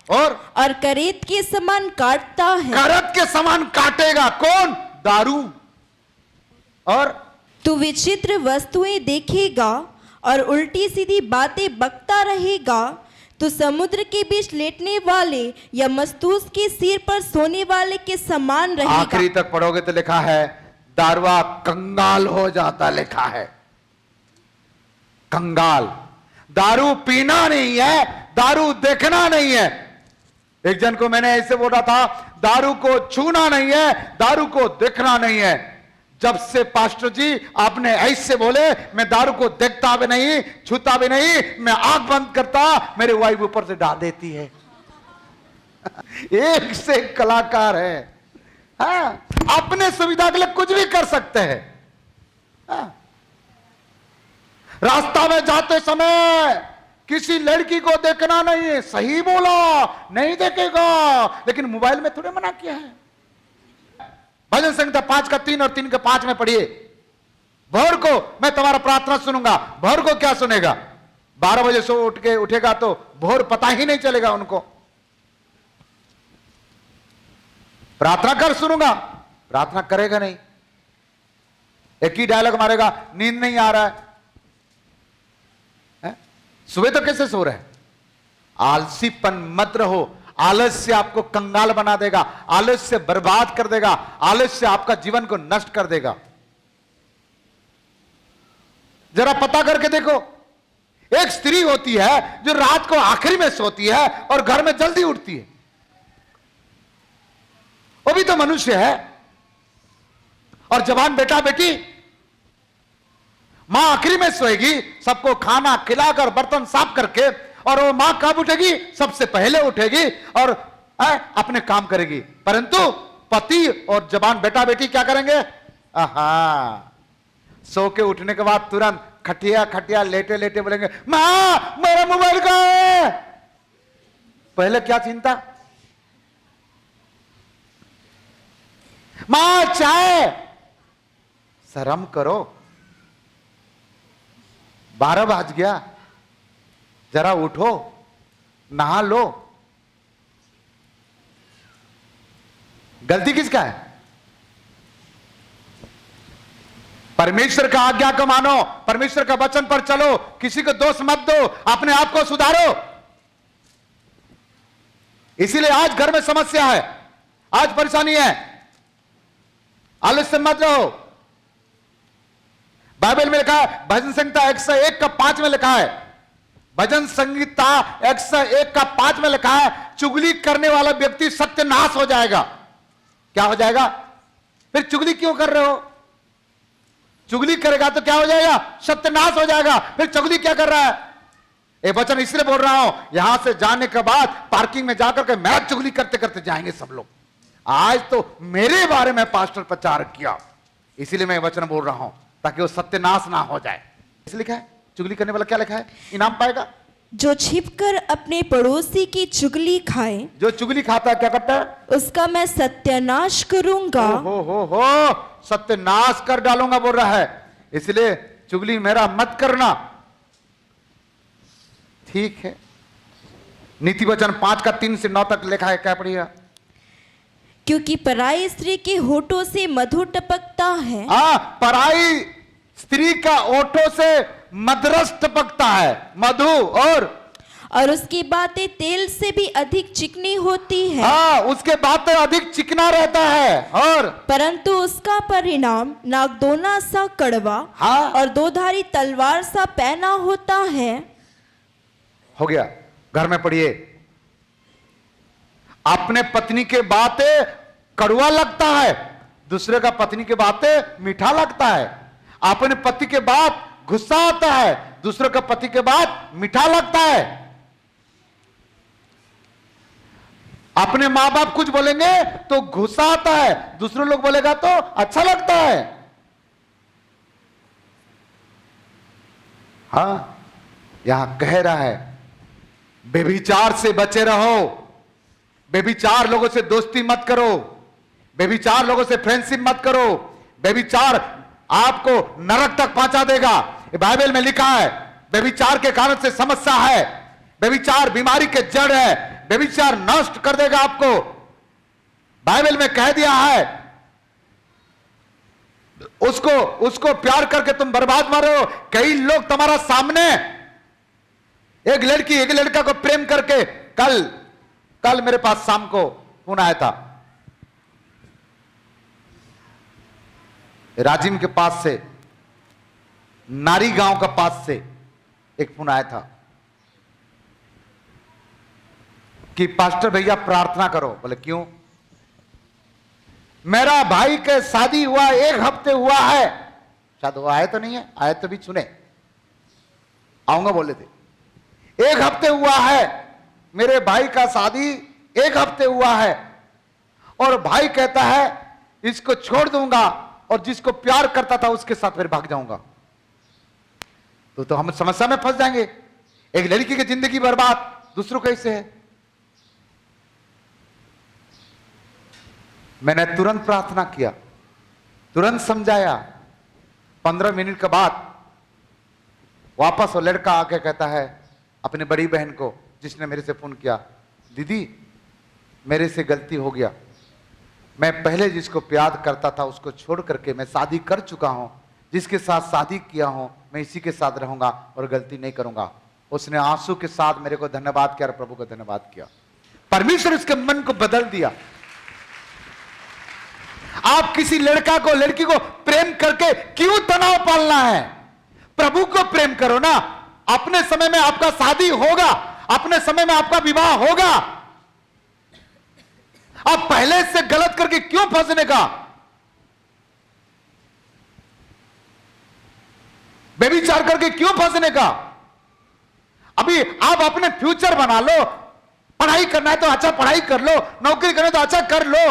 और करेत के समान काटता है। करत के समान काटेगा। कौन? दारू। और तू विचित्र वस्तुएं देखेगा और उल्टी सीधी बातें बकता रहेगा। तो समुद्र के बीच लेटने वाले या मस्तूस के सिर पर सोने वाले के समान रहेगा। आखिरी तक पढ़ोगे तो लिखा है दारुआ कंगाल हो जाता, लिखा है कंगाल। दारू पीना नहीं है, दारू देखना नहीं है। एक जन को मैंने ऐसे बोला था, दारू को छूना नहीं है, दारू को देखना नहीं है। जब से पास्टर जी आपने ऐसे बोले, मैं दारू को देखता भी नहीं, छूता भी नहीं, मैं आंख बंद करता, मेरी वाइफ ऊपर से डाल देती है। एक से एक कलाकार है। हाँ, अपने सुविधा के लिए कुछ भी कर सकते हैं। हाँ, रास्ता में जाते समय किसी लड़की को देखना नहीं है, सही बोला, नहीं देखेगा, लेकिन मोबाइल में थोड़े मना किया है। भजन संहिता 5 का 3 और 3 के 5 में पढ़िए, भोर को मैं तुम्हारा प्रार्थना सुनूंगा। भोर को क्या सुनेगा? 12 बजे सो उठ के उठेगा तो भोर पता ही नहीं चलेगा उनको। प्रार्थना कर सुनूंगा, प्रार्थना करेगा नहीं, एक ही डायलॉग मारेगा, नींद नहीं आ रहा है। सुबह तो कैसे सो रहे हैं? आलसीपन मत रहो। आलस्य आपको कंगाल बना देगा, आलस्य बर्बाद कर देगा, आलस्य आपका जीवन को नष्ट कर देगा। जरा पता करके देखो, एक स्त्री होती है जो रात को आखिरी में सोती है और घर में जल्दी उठती है, वो भी तो मनुष्य है। और जवान बेटा बेटी, मां आखिरी में सोएगी, सबको खाना खिलाकर बर्तन साफ करके, और वो मां कब उठेगी? सबसे पहले उठेगी और अपने काम करेगी। परंतु पति और जवान बेटा बेटी क्या करेंगे? आहा, सो के उठने के बाद तुरंत खटिया खटिया लेटे लेटे बोलेंगे, मां मेरा मोबाइल कहां है? पहले क्या चिंता? मां चाय। शर्म करो, 12 बज गया, जरा उठो, नहा लो। गलती किसका है? परमेश्वर का आज्ञा को मानो, परमेश्वर का वचन पर चलो, किसी को दोष मत दो, अपने आप को सुधारो। इसीलिए आज घर में समस्या है, आज परेशानी है। आलस्य मत रहो। बाइबल में लिखा है, भजन संहिता 101:5 में लिखा है, भजन संहिता 101:5 में लिखा है, चुगली करने वाला व्यक्ति सत्यानाश हो जाएगा। क्या हो जाएगा? फिर चुगली क्यों कर रहे हो? चुगली करेगा तो क्या हो जाएगा? सत्यानाश हो जाएगा। फिर चुगली क्या कर रहा है? ये वचन इसलिए बोल रहा हूं, यहां से जाने के बाद पार्किंग में जाकर के मैं चुगली करते करते जाएंगे सब लोग। आज तो मेरे बारे में पास्टर प्रचार किया, इसीलिए मैं वचन बोल रहा हूं, ताकि वो सत्यानाश ना हो जाए। इसलिए लिखा है, चुगली करने वाला क्या लिखा है? इनाम पाएगा। जो छिपकर अपने पड़ोसी की चुगली खाए, जो चुगली खाता है क्या करता है? उसका मैं सत्यानाश करूंगा। हो सत्यानाश कर डालूंगा बोल रहा है। इसलिए चुगली मेरा मत करना, ठीक है? नीति वचन 5:3 से 9 तक लिखा है, क्या पढ़िएगा? क्योंकि पराई स्त्री के होठों से मधु टपकता है। पराई स्त्री का होठों से मधुरस टपकता है, मधु, और उसकी बातें तेल से भी अधिक चिकनी होती है। उसके बातें अधिक चिकना रहता है, और परंतु उसका परिणाम नागदोना सा कड़वा और दोधारी तलवार सा पैना होता है। हो गया। घर में पढ़िए, अपने पत्नी के बातें कड़वा लगता है, दूसरे का पत्नी के बातें मीठा लगता है। अपने पति के बात गुस्सा आता है, दूसरे का पति के बात मीठा लगता है। अपने मां बाप कुछ बोलेंगे तो गुस्सा आता है, दूसरे लोग बोलेगा तो अच्छा लगता है। यहां कह रहा है, बेविचार से बचे रहो, बेविचार लोगों से दोस्ती मत करो, बेविचार लोगों से फ्रेंडशिप मत करो। बेविचार आपको नरक तक पहुंचा देगा। बाइबल में लिखा है, बेविचार के कारण से समस्या है, बेविचार बीमारी के जड़ है, बेविचार नष्ट कर देगा आपको। बाइबल में कह दिया है, उसको प्यार करके तुम बर्बाद मर रहे हो। कई लोग तुम्हारा सामने, एक लड़की एक लड़का को प्रेम करके, कल मेरे पास शाम को फोन आया था, राजिम के पास से, नारी गांव का पास से एक फोन आया था कि पास्टर भैया प्रार्थना करो। बोले क्यों? मेरा भाई के शादी हुआ 1 हफ्ते हुआ है, शायद वो आए तो नहीं है, आए तो भी सुने, आऊंगा बोले थे। 1 हफ्ते हुआ है, मेरे भाई का शादी 1 हफ्ते हुआ है, और भाई कहता है इसको छोड़ दूंगा और जिसको प्यार करता था उसके साथ फिर भाग जाऊंगा। तो हम समस्या में फंस जाएंगे। एक लड़की की जिंदगी बर्बाद, दूसरों कैसे है? मैंने तुरंत प्रार्थना किया, तुरंत समझाया। 15 मिनट के बाद वापस वो लड़का आके कहता है अपनी बड़ी बहन को, जिसने मेरे से फोन किया, दीदी मेरे से गलती हो गया, मैं पहले जिसको प्यार करता था उसको छोड़ करके मैं शादी कर चुका हूं, जिसके साथ शादी किया हूं मैं इसी के साथ रहूंगा और गलती नहीं करूंगा। उसने आंसू के साथ मेरे को धन्यवाद किया और प्रभु को धन्यवाद किया। परमेश्वर उसके मन को बदल दिया। आप किसी लड़का को लड़की को प्रेम करके क्यों तनाव पालना है? प्रभु को प्रेम करो ना। अपने समय में आपका शादी होगा, अपने समय में आपका विवाह होगा। आप पहले से गलत करके क्यों फंसने का? बेविचार करके क्यों फंसने का? अभी आप अपने फ्यूचर बना लो। पढ़ाई करना है तो अच्छा पढ़ाई कर लो, नौकरी करना है तो अच्छा कर लो।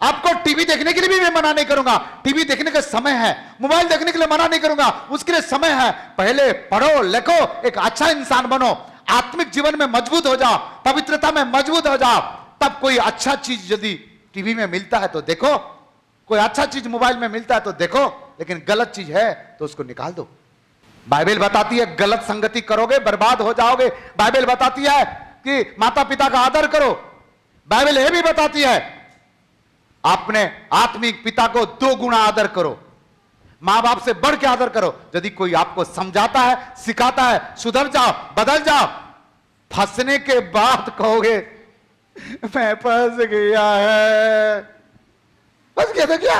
आपको टीवी देखने के लिए भी मैं मना नहीं करूंगा, टीवी देखने का समय है। मोबाइल देखने के लिए मना नहीं करूंगा, उसके लिए समय है। पहले पढ़ो लिखो, एक अच्छा इंसान बनो, आत्मिक जीवन में मजबूत हो जाओ, पवित्रता में मजबूत हो जाओ। तब कोई अच्छा चीज यदि टीवी में मिलता है तो देखो, कोई अच्छा चीज मोबाइल में मिलता है तो देखो, लेकिन गलत चीज है तो उसको निकाल दो। बाइबल बताती है गलत संगति करोगे बर्बाद हो जाओगे। बाइबल बताती है कि माता पिता का आदर करो। बाइबल यह भी बताती है अपने आत्मिक पिता को 2 गुना आदर करो, मां बाप से बढ़ के आदर करो। यदि कोई आपको समझाता है, सिखाता है, सुधर जाओ, बदल जाओ। फंसने के बाद कहोगे मैं फंस गया है, फंस गया था क्या?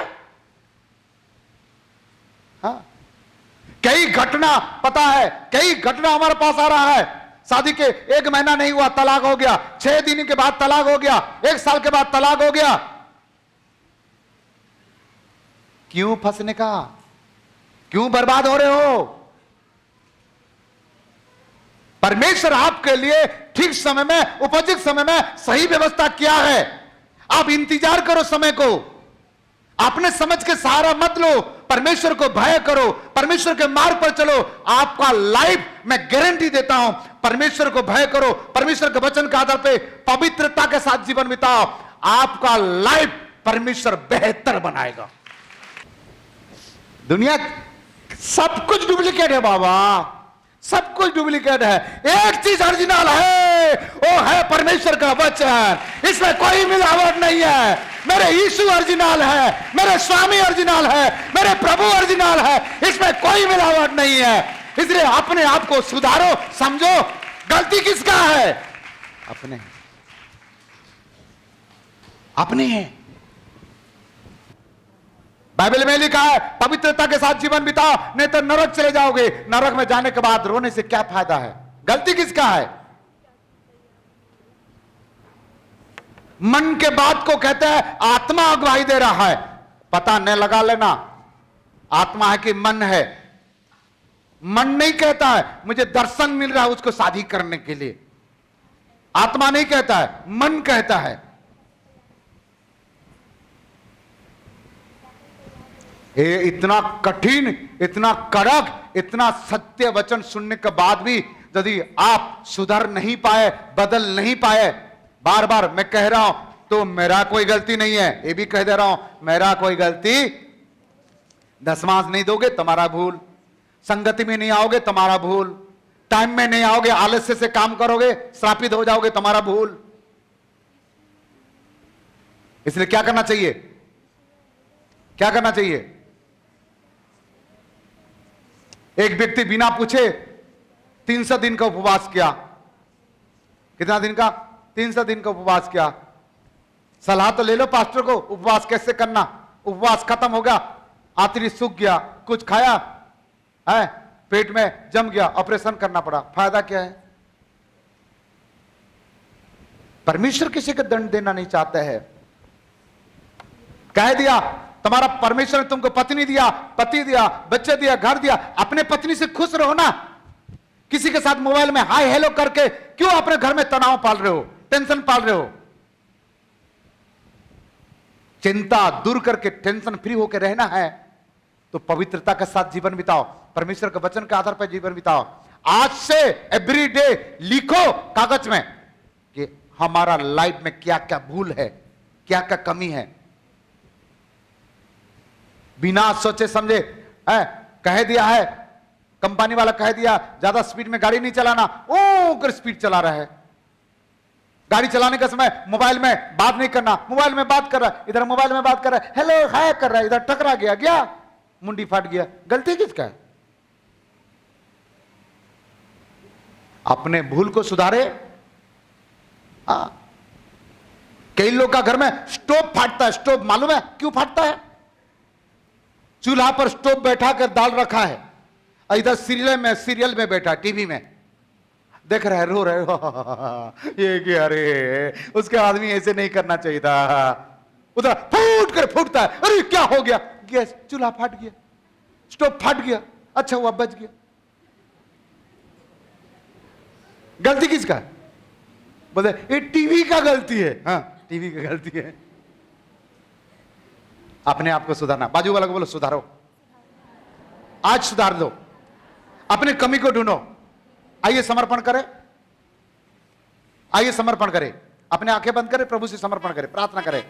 हाँ, कई घटना पता है, कई घटना हमारे पास आ रहा है। शादी के 1 महीना नहीं हुआ तलाक हो गया, 6 दिन के बाद तलाक हो गया, 1 साल के बाद तलाक हो गया। क्यों फंसने का? क्यों बर्बाद हो रहे हो? परमेश्वर आपके लिए ठीक समय में, उपयुक्त समय में सही व्यवस्था किया है। आप इंतजार करो समय को, अपने समझ के सहारा मत लो, परमेश्वर को भय करो, परमेश्वर के मार्ग पर चलो। आपका लाइफ मैं गारंटी देता हूं, परमेश्वर को भय करो, परमेश्वर के वचन के आधार पे पवित्रता के साथ जीवन बिताओ, आपका लाइफ परमेश्वर बेहतर बनाएगा। दुनिया सब कुछ डुप्लीकेट है बाबा, सब कुछ डुप्लीकेट है। एक चीज ओरिजिनल है, वो है परमेश्वर का वचन। इसमें कोई मिलावट नहीं है। मेरे यीशु ओरिजिनल है, मेरे स्वामी ओरिजिनल है, मेरे प्रभु ओरिजिनल है, इसमें कोई मिलावट नहीं है। इसलिए अपने आप को सुधारो, समझो गलती किसका है? अपने अपने है। बाइबल में लिखा है पवित्रता के साथ जीवन बिताओ, नहीं तो नरक चले जाओगे। नरक में जाने के बाद रोने से क्या फायदा है? गलती किसका है? मन के बात को कहते हैं आत्मा अगुवाई दे रहा है। पता न लगा लेना आत्मा है कि मन है। मन नहीं कहता है मुझे दर्शन मिल रहा है उसको शादी करने के लिए, आत्मा नहीं कहता है, मन कहता है। ये इतना कठिन, इतना कड़क, इतना सत्य वचन सुनने के बाद भी यदि आप सुधर नहीं पाए, बदल नहीं पाए, बार बार मैं कह रहा हूं तो मेरा कोई गलती नहीं है, ये भी कह दे रहा हूं मेरा कोई गलती। दशमांश नहीं दोगे तुम्हारा भूल, संगति में नहीं आओगे तुम्हारा भूल, टाइम में नहीं आओगे, आलस्य से काम करोगे, श्रापित हो जाओगे तुम्हारा भूल। इसलिए क्या करना चाहिए? क्या करना चाहिए? एक व्यक्ति बिना पूछे 300 दिन का उपवास किया। कितना दिन का? 300 दिन का उपवास किया। सलाह तो ले लो पास्टर को, उपवास कैसे करना। उपवास खत्म हो गया, आंतरी सूख गया, कुछ खाया है, पेट में जम गया, ऑपरेशन करना पड़ा। फायदा क्या है? परमेश्वर किसी को दंड देना नहीं चाहता है। कह दिया तुम्हारा परमेश्वर ने तुमको पत्नी दिया, पति दिया, बच्चे दिया, घर दिया, अपने पत्नी से खुश रहो ना। किसी के साथ मोबाइल में हाय हेलो करके क्यों अपने घर में तनाव पाल रहे हो, टेंशन पाल रहे हो? चिंता दूर करके टेंशन फ्री होकर रहना है तो पवित्रता के साथ जीवन बिताओ, परमेश्वर के वचन के आधार पर जीवन बिताओ। आज से एवरी डे लिखो कागज में कि हमारा लाइफ में क्या क्या भूल है, क्या क्या कमी है। बिना सोचे समझे कह दिया है, कंपनी वाला कह दिया ज्यादा स्पीड में गाड़ी नहीं चलाना, ओ कर स्पीड चला रहा है। गाड़ी चलाने का समय मोबाइल में बात नहीं करना, मोबाइल में बात कर रहा है, इधर मोबाइल में बात कर रहा है, हेलो हाय कर रहा है, इधर टकरा गया, गया मुंडी फाट गया। गलती किसका है? अपने भूल को सुधारे। कई लोग का घर में स्टोव फाटता है। स्टोव मालूम है क्यों फाटता है? चूल्हा पर स्टोव बैठा कर दाल रखा है, इधर सीरियल में बैठा, टीवी में देख रहा है, रो रहे हो ये क्या, अरे उसके आदमी ऐसे नहीं करना चाहिए था। उधर फूट कर फूटता है, अरे क्या हो गया? गैस चूल्हा फाट गया, स्टोव फाट गया, अच्छा हुआ बच गया। गलती किसका है? बोले ये टीवी का गलती है। हाँ टीवी का गलती है। अपने आप को सुधारना। बाजू वाला को बोलो सुधारो, आज सुधार दो, अपने कमी को ढूंढो। आइए समर्पण करें, आइए समर्पण करें, अपने आंखें बंद करें, प्रभु से समर्पण करें, प्रार्थना करें।